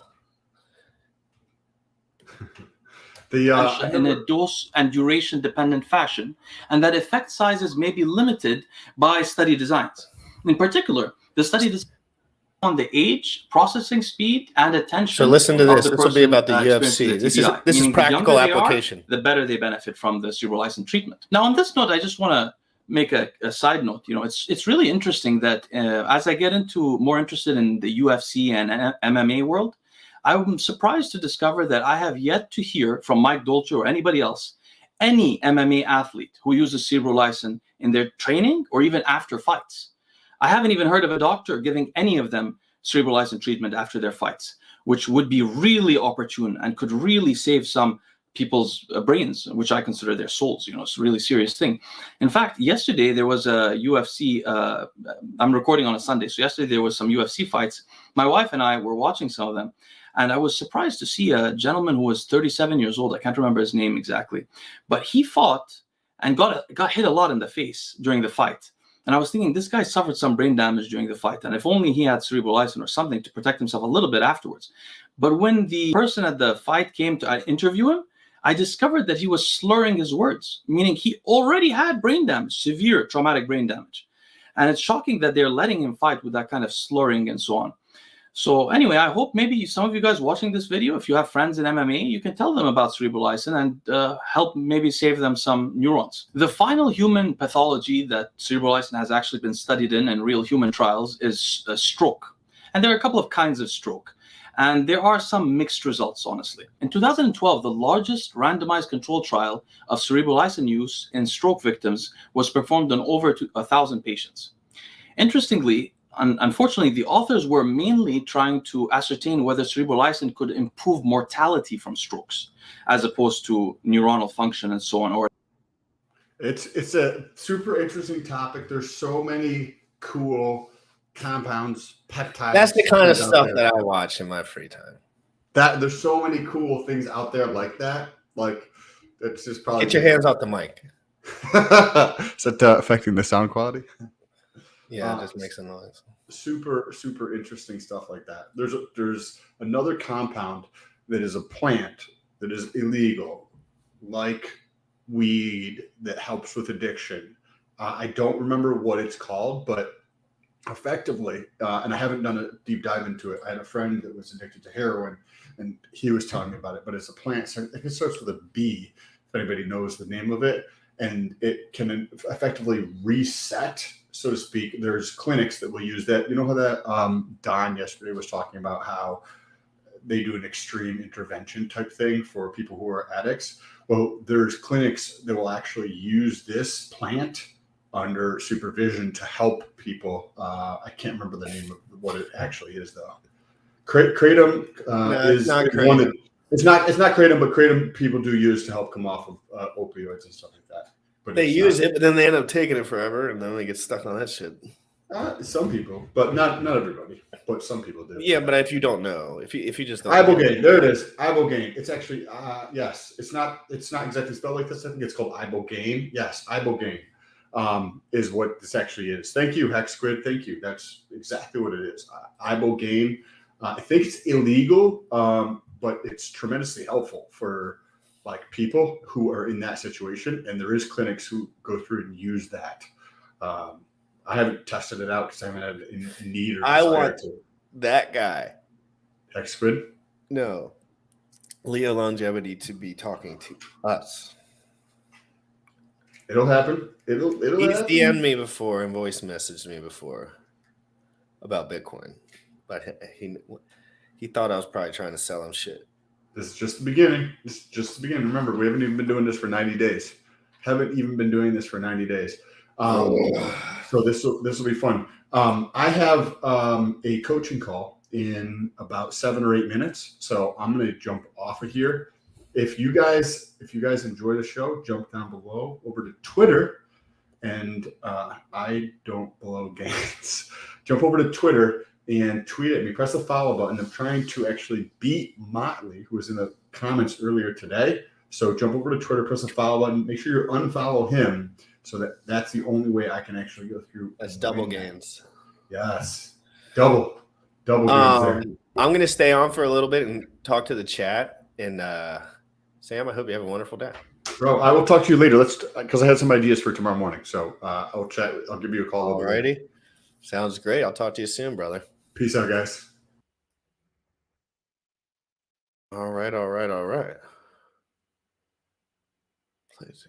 In a dose and duration dependent fashion, and that effect sizes may be limited by study designs. In particular, the study design on the age, processing speed, and attention. So listen to this. This will be about the UFC. This is practical application. The better they benefit from the cerebrolyssin treatment. Now, on this note, I just want to make a side note. It's really interesting that as I get more interested in the UFC and MMA world, I'm surprised to discover that I have yet to hear from Mike Dolce or anybody else, any MMA athlete who uses cerebrolyssin in their training or even after fights. I haven't even heard of a doctor giving any of them cerebrolyssin treatment after their fights, which would be really opportune and could really save some people's brains, which I consider their souls. You know, it's a really serious thing. In fact, yesterday there was a UFC. I'm recording on a Sunday, so yesterday there was some UFC fights. My wife and I were watching some of them, and I was surprised to see a gentleman who was 37 years old. I can't remember his name exactly, but he fought and got hit a lot in the face during the fight. And I was thinking, this guy suffered some brain damage during the fight, and if only he had cerebral icin or something to protect himself a little bit afterwards. But when the person at the fight came to interview him, I discovered that he was slurring his words, meaning he already had brain damage, severe traumatic brain damage. And it's shocking that they're letting him fight with that kind of slurring and so on. So anyway, I hope maybe some of you guys watching this video, if you have friends in MMA, you can tell them about cerebral icin and help maybe save them some neurons. The final human pathology that cerebral icin has actually been studied in real human trials is stroke. And there are a couple of kinds of stroke. And there are some mixed results, honestly. In 2012, the largest randomized control trial of cerebral icin use in stroke victims was performed on over 1,000 patients. Interestingly, unfortunately, the authors were mainly trying to ascertain whether cerebral icin could improve mortality from strokes, as opposed to neuronal function and so on. Or it's a super interesting topic. There's so many cool compounds, peptides. That's the kind of things out stuff there. that I watch in my free time. That there's so many cool things out there like that. Like it's just probably Get your hands off the mic. Is that affecting the sound quality? Yeah, it just makes a noise. Super interesting stuff like that. There's another compound that is a plant that is illegal, like weed, that helps with addiction. I don't remember what it's called, but effectively, and I haven't done a deep dive into it. I had a friend that was addicted to heroin, and he was telling me about it. But it's a plant. So I think it starts with a B, if anybody knows the name of it, and it can effectively reset, so to speak. There's clinics that will use that. You know how that Don yesterday was talking about how they do an extreme intervention type thing for people who are addicts. Well, there's clinics that will actually use this plant under supervision to help people. I can't remember the name of what it actually is, though. Kratom is not one that it's not kratom, but kratom people do use to help come off of opioids and stuff like that. But They use it, but then they end up taking it forever, and then they get stuck on that shit. Some people, but not everybody. But some people do. Yeah, but if you don't know, if you just don't Ibogaine, there it is. Ibogaine. It's actually yes. It's not exactly spelled like this. I think it's called ibogaine. Yes, ibogaine is what this actually is. Thank you, Hex Squid. Thank you. That's exactly what it is. Ibogaine. I think it's illegal, but it's tremendously helpful for like people who are in that situation. And there is clinics who go through and use that. I haven't tested it out because I haven't had a need or I desire want to. that guy. Hex Squid? No. Leo Longevity to be talking to us. It'll happen. It'll He's happen. DM'd me before and voice messaged me before about Bitcoin. But he thought I was probably trying to sell him shit. This is just the beginning. This is just the beginning. Remember, we haven't even been doing this for 90 days. Haven't even been doing this for 90 days. So this will be fun. I have a coaching call in about 7 or 8 minutes. So I'm going to jump off of here. If you guys enjoy the show, jump down below over to Twitter, and I don't blow gains. Jump over to Twitter and tweet at me. Press the follow button. I'm trying to actually beat Motley, who was in the comments earlier today. So jump over to Twitter, press the follow button. Make sure you unfollow him, so that's the only way I can actually go through. That's double gains. Yes, double gains there. I'm going to stay on for a little bit and talk to the chat. And Sam, I hope you have a wonderful day. Bro, I will talk to you later. Because I had some ideas for tomorrow morning. So I'll chat. I'll give you a call. Alrighty. Sounds great. I'll talk to you soon, brother. Peace out, guys. All right. Please.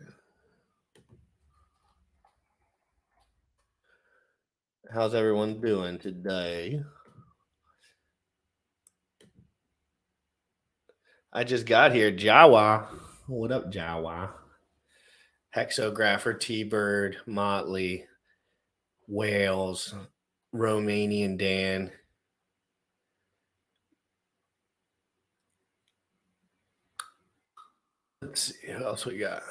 How's everyone doing today? I just got here. Jawa. What up, Jawa? Hexographer, T-Bird, Motley, Wales, Romanian Dan. Let's see what else we got.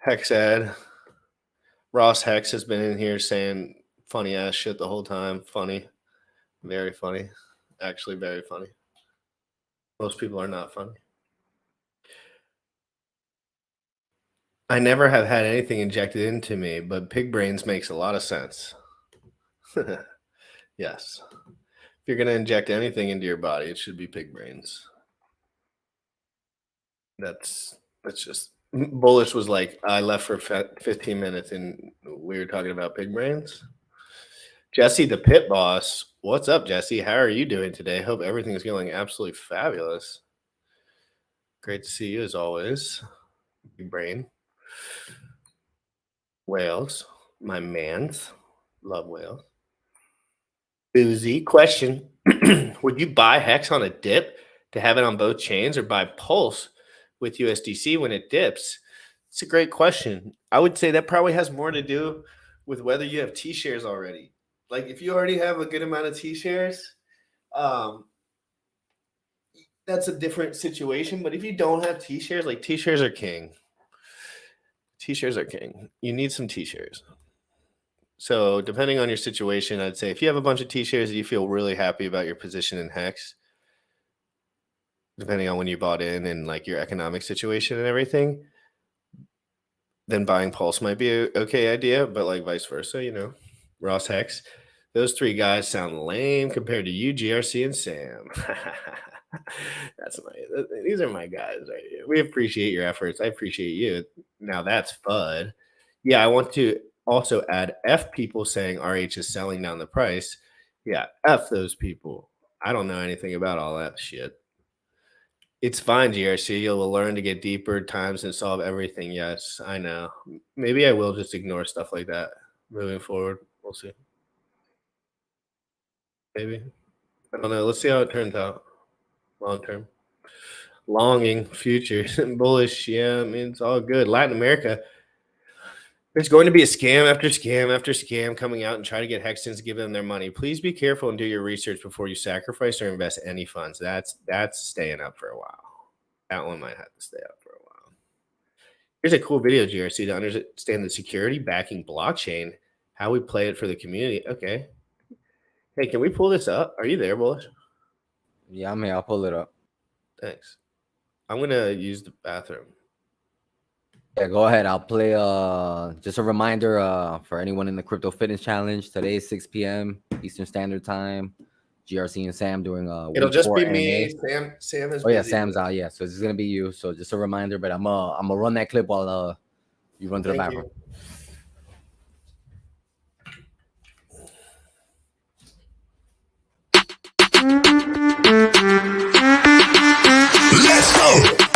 Hexad. Ross Hex has been in here saying funny ass shit the whole time. Funny. Very funny. Actually, very funny. Most people are not funny. I never have had anything injected into me, but pig brains makes a lot of sense. Yes. If you're going to inject anything into your body, it should be pig brains. That's just Bullish was like, I left for 15 minutes and we were talking about pig brains. Jesse, the pit boss. What's up, Jesse? How are you doing today? Hope everything's going absolutely fabulous. Great to see you as always. Big brain. Whales. My mans. Love whales. Boozy. Question. Would you buy Hex on a dip to have it on both chains or buy Pulse with USDC when it dips? It's a great question. I would say that probably has more to do with whether you have T-shares already. Like if you already have a good amount of T-shares, that's a different situation. But if you don't have T-shares, like T-shares are king. T-shares are king. You need some T-shares. So depending on your situation, I'd say if you have a bunch of T-shares and you feel really happy about your position in Hex, depending on when you bought in and like your economic situation and everything, then buying Pulse might be a okay idea, but like vice versa, you know. Ross Hex, those three guys sound lame compared to you, GRC, and Sam. These are my guys right here. We appreciate your efforts. I appreciate you. Now that's FUD. Yeah, I want to also add F people saying RH is selling down the price. Yeah, F those people. I don't know anything about all that shit. It's fine, GRC. You'll learn to get deeper times and solve everything. Yes, I know. Maybe I will just ignore stuff like that moving forward. We'll see. Maybe. I don't know. Let's see how it turns out. Long term. Longing, futures, bullish. Yeah, I mean, it's all good. Latin America. There's going to be a scam after scam after scam coming out and try to get Hextons to give them their money. Please be careful and do your research before you sacrifice or invest any funds. That's staying up for a while. That one might have to stay up for a while. Here's a cool video, GRC, to understand the security backing blockchain, how we play it for the community. Okay. Hey, can we pull this up? Are you there, Bullish? Yeah, I'm here. I'll pull it up. Thanks. I'm going to use the bathroom. Yeah, go ahead. I'll play just a reminder for anyone in the Crypto Fitness Challenge. Today is 6 p.m. Eastern Standard Time. GRC and Sam doing It'll just be NA. me. Sam is Oh yeah, busy. Sam's out. Yeah, so it's gonna be you. So just a reminder, but I'm gonna run that clip while you run to the bathroom. Let's go.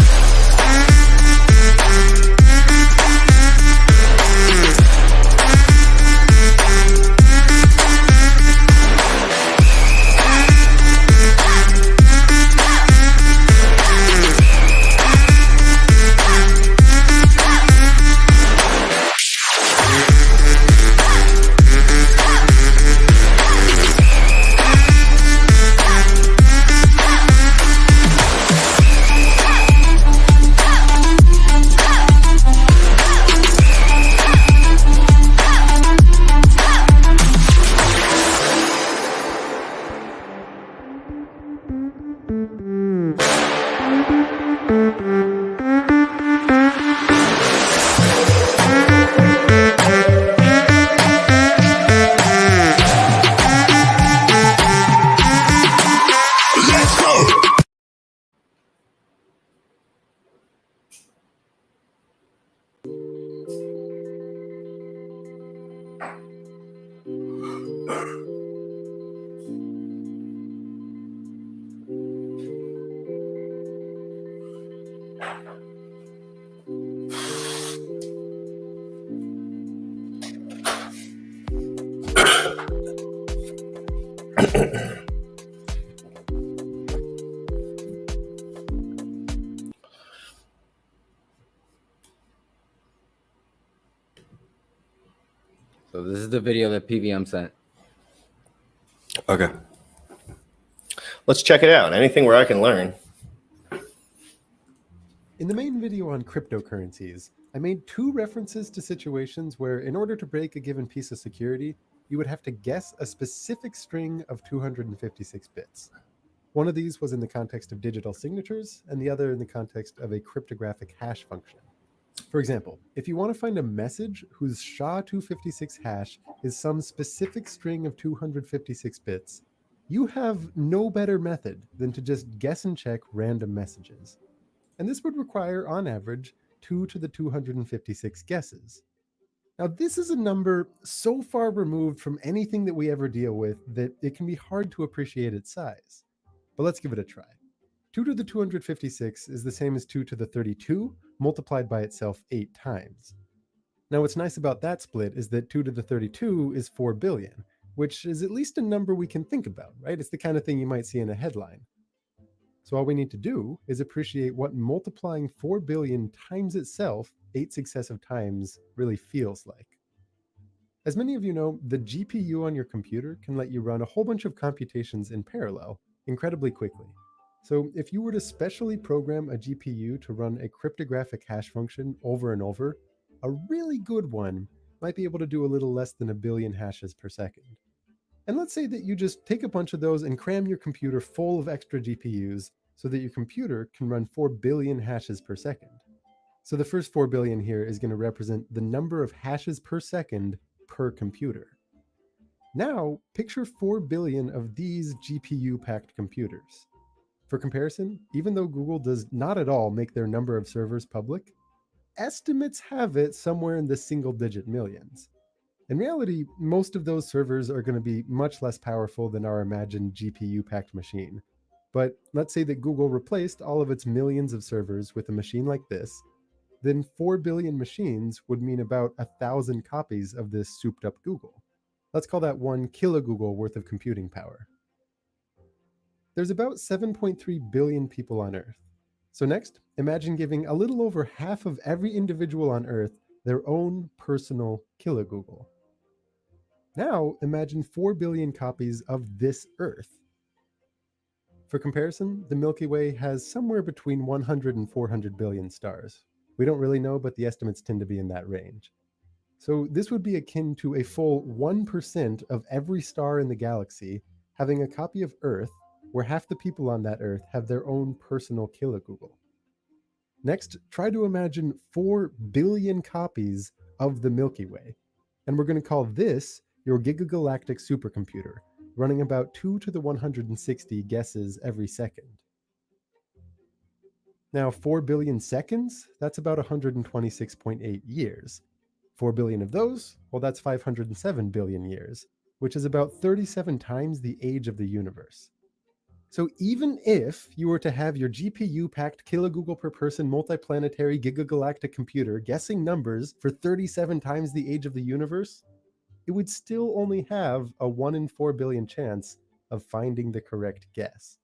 So this is the video that PVM sent. Okay. Let's check it out. Anything where I can learn. In the main video on cryptocurrencies, I made 2 references to situations where, in order to break a given piece of security, you would have to guess a specific string of 256 bits. One of these was in the context of digital signatures, and the other in the context of a cryptographic hash function. For example, if you want to find a message whose SHA-256 hash is some specific string of 256 bits, you have no better method than to just guess and check random messages. And this would require, on average, 2 to the 256 guesses. Now, this is a number so far removed from anything that we ever deal with that it can be hard to appreciate its size. But let's give it a try. 2 to the 256 is the same as 2 to the 32 multiplied by itself 8 times. Now, what's nice about that split is that 2 to the 32 is 4 billion, which is at least a number we can think about, right? It's the kind of thing you might see in a headline. So all we need to do is appreciate what multiplying 4 billion times itself 8 successive times really feels like. As many of you know, the GPU on your computer can let you run a whole bunch of computations in parallel incredibly quickly. So if you were to specially program a GPU to run a cryptographic hash function over and over, a really good one might be able to do a little less than 1 billion hashes per second. And let's say that you just take a bunch of those and cram your computer full of extra GPUs so that your computer can run 4 billion hashes per second. So the first 4 billion here is going to represent the number of hashes per second per computer. Now, picture 4 billion of these GPU-packed computers. For comparison, even though Google does not at all make their number of servers public, estimates have it somewhere in the single-digit millions. In reality, most of those servers are going to be much less powerful than our imagined GPU-packed machine. But let's say that Google replaced all of its millions of servers with a machine like this, then 4 billion machines would mean about 1,000 copies of this souped-up Google. Let's call that 1 kilogoogle worth of computing power. There's about 7.3 billion people on Earth. So next, imagine giving a little over half of every individual on Earth their own personal kilogoogle. Now, imagine 4 billion copies of this Earth. For comparison, the Milky Way has somewhere between 100 and 400 billion stars. We don't really know, but the estimates tend to be in that range. So this would be akin to a full 1% of every star in the galaxy having a copy of Earth, where half the people on that Earth have their own personal kilogoogle. Next, try to imagine 4 billion copies of the Milky Way. And we're going to call this your gigagalactic supercomputer, running about 2 to the 160 guesses every second. Now, 4 billion seconds, that's about 126.8 years. 4 billion of those, well, that's 507 billion years, which is about 37 times the age of the universe. So even if you were to have your GPU-packed kilogoogle per person multiplanetary gigagalactic computer guessing numbers for 37 times the age of the universe, it would still only have a 1 in 4 billion chance of finding the correct guess.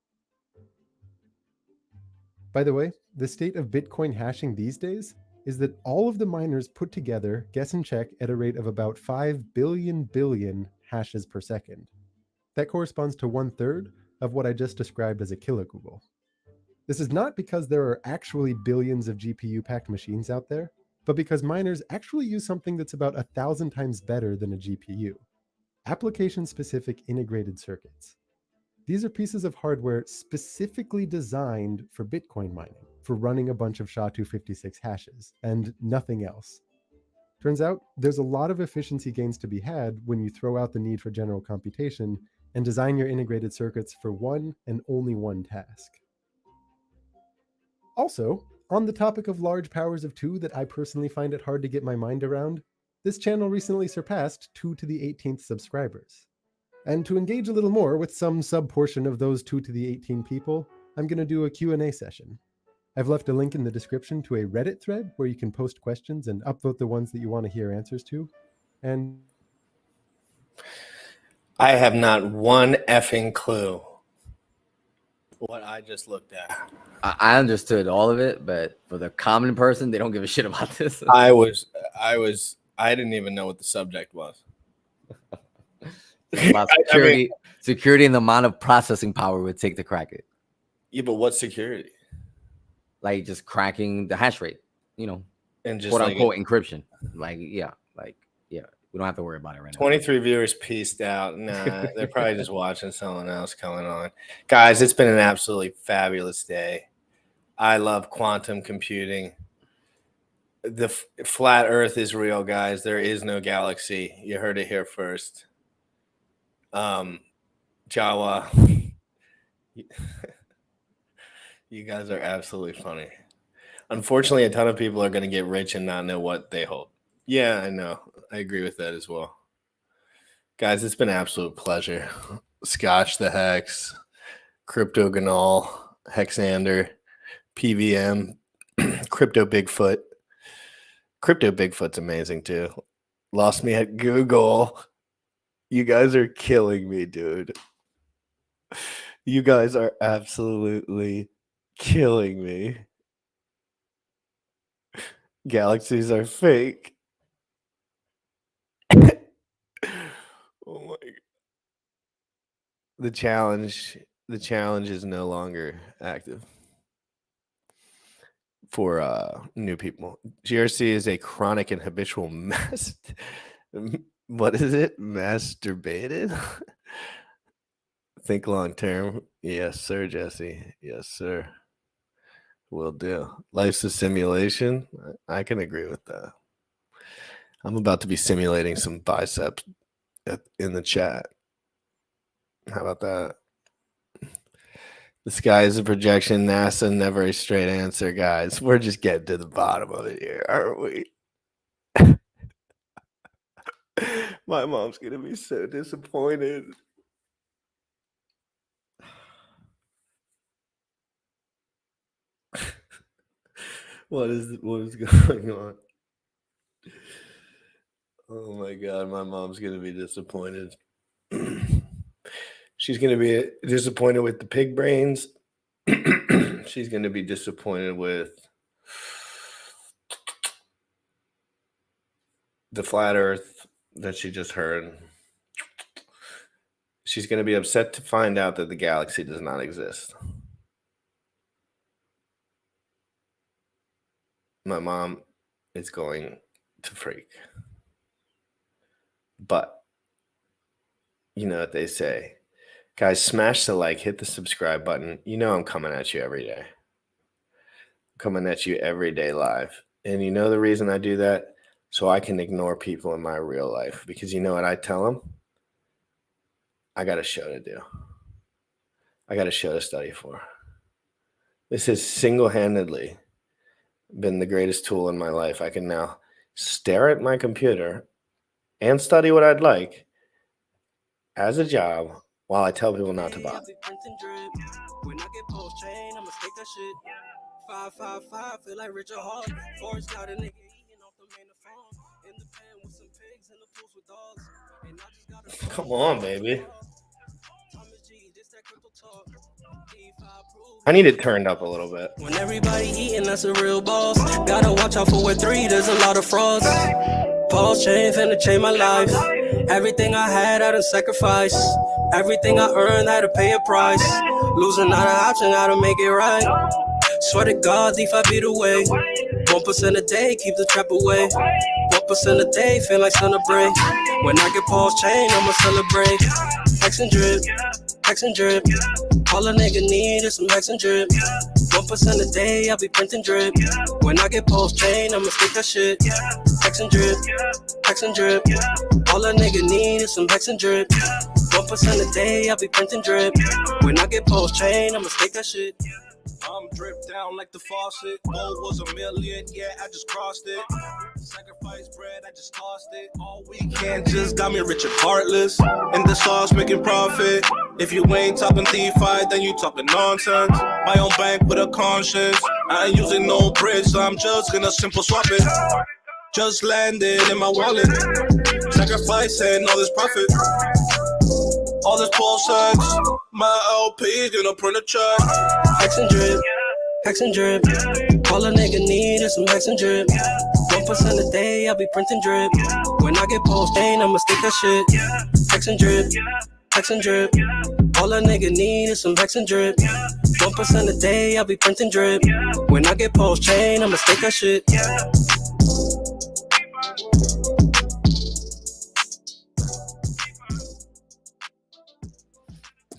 By the way, the state of Bitcoin hashing these days is that all of the miners put together guess and check at a rate of about 5 billion hashes per second. That corresponds to 1/3 of what I just described as a kilogoogle. This is not because there are actually billions of GPU-packed machines out there, but because miners actually use something that's about 1,000 times better than a GPU: application-specific integrated circuits. These are pieces of hardware specifically designed for Bitcoin mining, for running a bunch of SHA-256 hashes, and nothing else. Turns out, there's a lot of efficiency gains to be had when you throw out the need for general computation and design your integrated circuits for one and only one task. Also, on the topic of large powers of 2 that I personally find it hard to get my mind around, this channel recently surpassed 2 to the 18th subscribers. And to engage a little more with some sub-portion of those 2 to the 18 people, I'm going to do a Q&A session. I've left a link in the description to a Reddit thread where you can post questions and upvote the ones that you want to hear answers to. And I have not one effing clue what I just looked at. I understood all of it, but for the common person, they don't give a shit about this. I didn't even know what the subject was. About security, security and the amount of processing power it would take to crack it. Yeah, but what security? like just cracking the hash rate, you know, And just quote like unquote encryption. Like, yeah, we don't have to worry about it right now. 23 viewers pieced out. Nah, they're probably just watching someone else going on. Guys, it's been an absolutely fabulous day. I love quantum computing. The flat earth is real, guys. There is no galaxy. You heard it here first. Jawa, you guys are absolutely funny. Unfortunately, a ton of people are going to get rich and not know what they hold. Yeah, I know. I agree with that as well. Guys, it's been an absolute pleasure. Scotch the Hex, Cryptogonal, Hexander, PVM, Crypto Bigfoot. Crypto Bigfoot's amazing too. Lost me at Google. You guys are killing me, dude. You guys are absolutely killing me. Galaxies are fake. Oh my God. The challenge is no longer active for new people. GRC is a chronic and habitual what is it? Masturbated? Think long term. Yes, sir, Jesse. Yes, sir. Will do. Life's a simulation. I can agree with that. I'm about to be simulating some biceps in the chat. How about that? The sky is a projection. NASA, never a straight answer, guys. We're just getting to the bottom of it here, aren't we? My mom's going to be so disappointed. What is going on? Oh my God, my mom's going to be disappointed. She's going to be disappointed with the pig brains. She's going to be disappointed with the flat earth that she just heard. She's going to be upset to find out that the galaxy does not exist. My mom is going to freak. But you know what they say. Guys, smash the like, hit the subscribe button. You know I'm coming at you every day. I'm coming at you every day live. And you know the reason I do that? So I can ignore people in my real life. Because you know what I tell them? I got a show to do. I got a show to study for. This has single-handedly been the greatest tool in my life. I can now stare at my computer and study what I'd like as a job while I tell people not to buy. When I get post chain, I'ma take that shit. 555, feel like Richard Hall. Forrest got a nigga eating off the main phone. In the pen with some pigs in the pools with dogs. And I just gotta come on, baby. I need it turned up a little bit. When everybody eating, that's a real boss. Gotta watch out for where 3, there's a lot of frauds. Pulse chain finna change my life. Everything I had to sacrifice. Everything I earned had to pay a price. Losing not an option, gotta make it right. Swear to God, DeFi be the way. 1% a day, keep the trap away. 1% a day, feel like celebrate. When I get pulse chain, I'ma celebrate. Hex and drip, hex and drip. All a nigga need is some hex and drip. 1% a day, I'll be printing drip. When I get post chain, I'ma stick that shit. Hex and drip, hex and drip. All a nigga need is some hex and drip. 1% a day, I'll be printing drip. When I get post chain, I'ma stick that shit. I'm dripped down like the faucet. Gold was $1 million, yeah, I just crossed it. Sacrifice bread, I just tossed it. All weekend just got me rich and heartless. In the sauce, making profit. If you ain't talking DeFi, then you talking nonsense. My own bank with a conscience. I ain't using no bridge, so I'm just gonna simple swap it. Just landed in my wallet. Sacrificing all this profit. All this Paul sex. My LP's gonna print a check. Hex and drip, hex and drip. All a nigga need is some hex and drip. 1% a day, I'll be printing drip. When I get post chain, I'ma stick that shit. Hex and drip, hex and drip. All a nigga need is some hex and drip. 1% a day, I'll be printing drip. When I get post chain, I'ma stake that shit.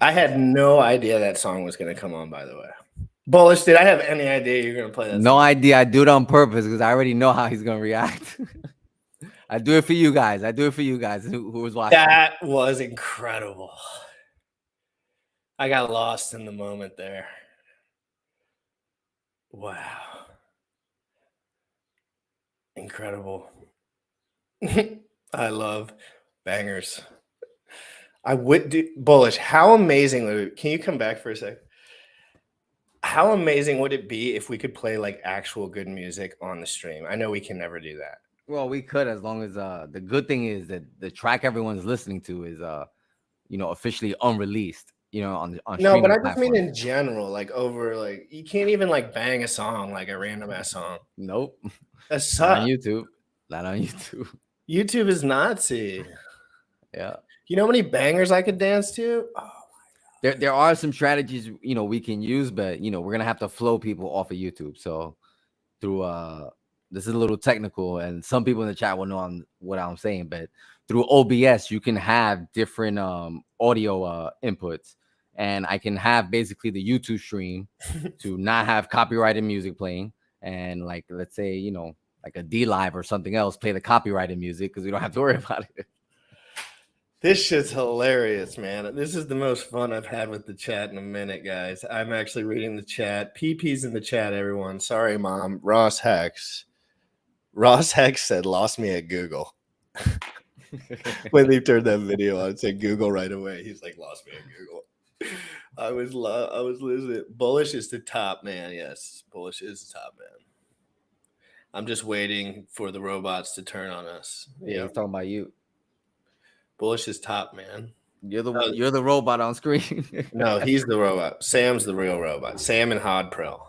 I had no idea that song was going to come on, by the way. Bullish, did I have any idea you're going to play that No song? idea. I do it on purpose because I already know how he's gonna react. I do it for you guys. I do it for you guys who was watching. That was incredible. I got lost in the moment there. Wow. Incredible. I love bangers. I would do Bullish. How amazing would it? Can you come back for a sec? How amazing would it be if we could play like actual good music on the stream? I know we can never do that. Well, we could, as long as the good thing is that the track everyone's listening to is officially unreleased. On No, but I streaming just mean platforms. in general, like over like you can't even like bang a song like a random ass song. Nope. That Not sucks. on YouTube. Not on YouTube. YouTube is Nazi. Yeah. You know how many bangers I could dance to? Oh, There are some strategies we can use, but we're gonna have to flow people off of YouTube. So through this is a little technical, and some people in the chat will know what I'm saying, but through OBS you can have different audio inputs, and I can have basically the YouTube stream to not have copyrighted music playing, and like let's say like a D Live or something else play the copyrighted music because we don't have to worry about it. this shit's hilarious, man. This is the most fun I've had with the chat in a minute, guys. I'm actually reading the chat. PP's in the chat, everyone. Sorry, Mom. Ross Hex said, lost me at Google. When they turned that video on, it said Google right away. He's like, lost me at Google. I was listening. Bullish is the top man. Yes, Bullish is the top man. I'm just waiting for the robots to turn on us. Yeah, he's talking about you. Bullish is top man. You're the robot on screen. No, he's the robot. Sam's the real robot. Sam and Hodprill.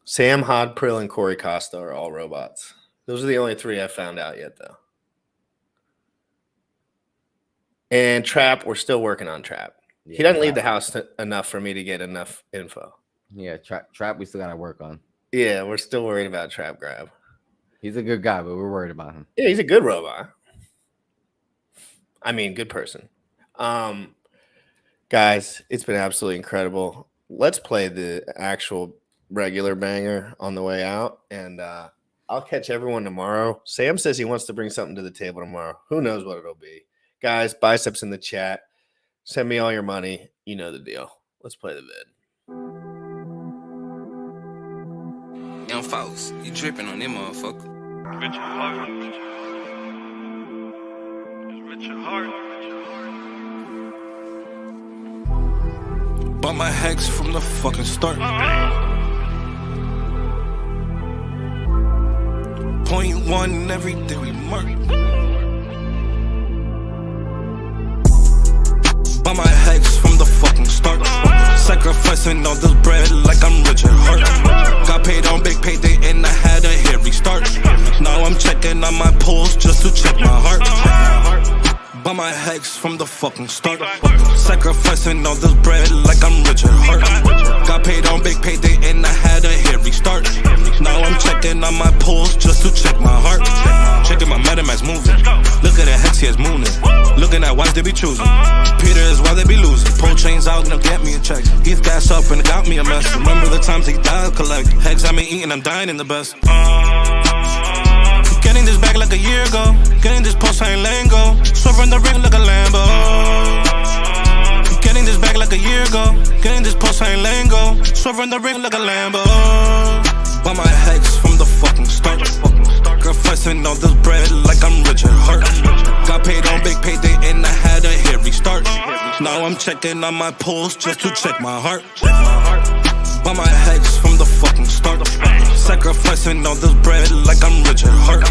Sam, Hodprill, and Corey Costa are all robots. Those are the only three I've found out yet, though. And Trap, we're still working on Trap. Yeah, he doesn't leave the house enough for me to get enough info. Yeah, Trap we still gotta work on. Yeah, we're still worried about Trap Grab. He's a good guy, but we're worried about him. Yeah, he's a good robot. I mean, good person. Guys, it's been absolutely incredible. Let's play the actual regular banger on the way out, and I'll catch everyone tomorrow. Sam says he wants to bring something to the table tomorrow. Who knows what it'll be? Guys, biceps in the chat. Send me all your money. You know the deal. Let's play the vid. Young folks, you tripping on them motherfucker. Richard Hart. Richard Hart. Bought my hex from the fucking start. Point one every day we mark. Bought my hex from the fucking start. Sacrificing all this bread like I'm Richard Hart. Got paid on big payday and I had a hairy start. Now I'm checking on my pulse just to check my heart. Bought my hex from the fucking start. Sacrificing all this bread like I'm Richard Hart. Got paid on big payday and I had a hairy start. Now I'm checking on my pulse just to check my heart. Checking my MetaMask moving. Look at the hex, he is mooning. Looking at wives they be choosing. Peter is why they be losing. Pull chains out and get me a check. He's gas up and it got me a mess. Remember the times he died collect. Hex I been eating, I'm dying in the best. Getting this back like a year ago. Getting this post, I ain't letting go. Swerving the ring like a Lambo. Getting this back like a year ago. Getting this post, I ain't letting go. Swerving the ring like a Lambo. Bought my hex from the fucking start. Sacrificing all this bread like I'm Richard Hart. Got paid on big payday and I had a hairy start. Now I'm checking on my pulse just to check my heart. Bought my hex from the fucking start. Sacrificing all this bread like I'm Richard Hart.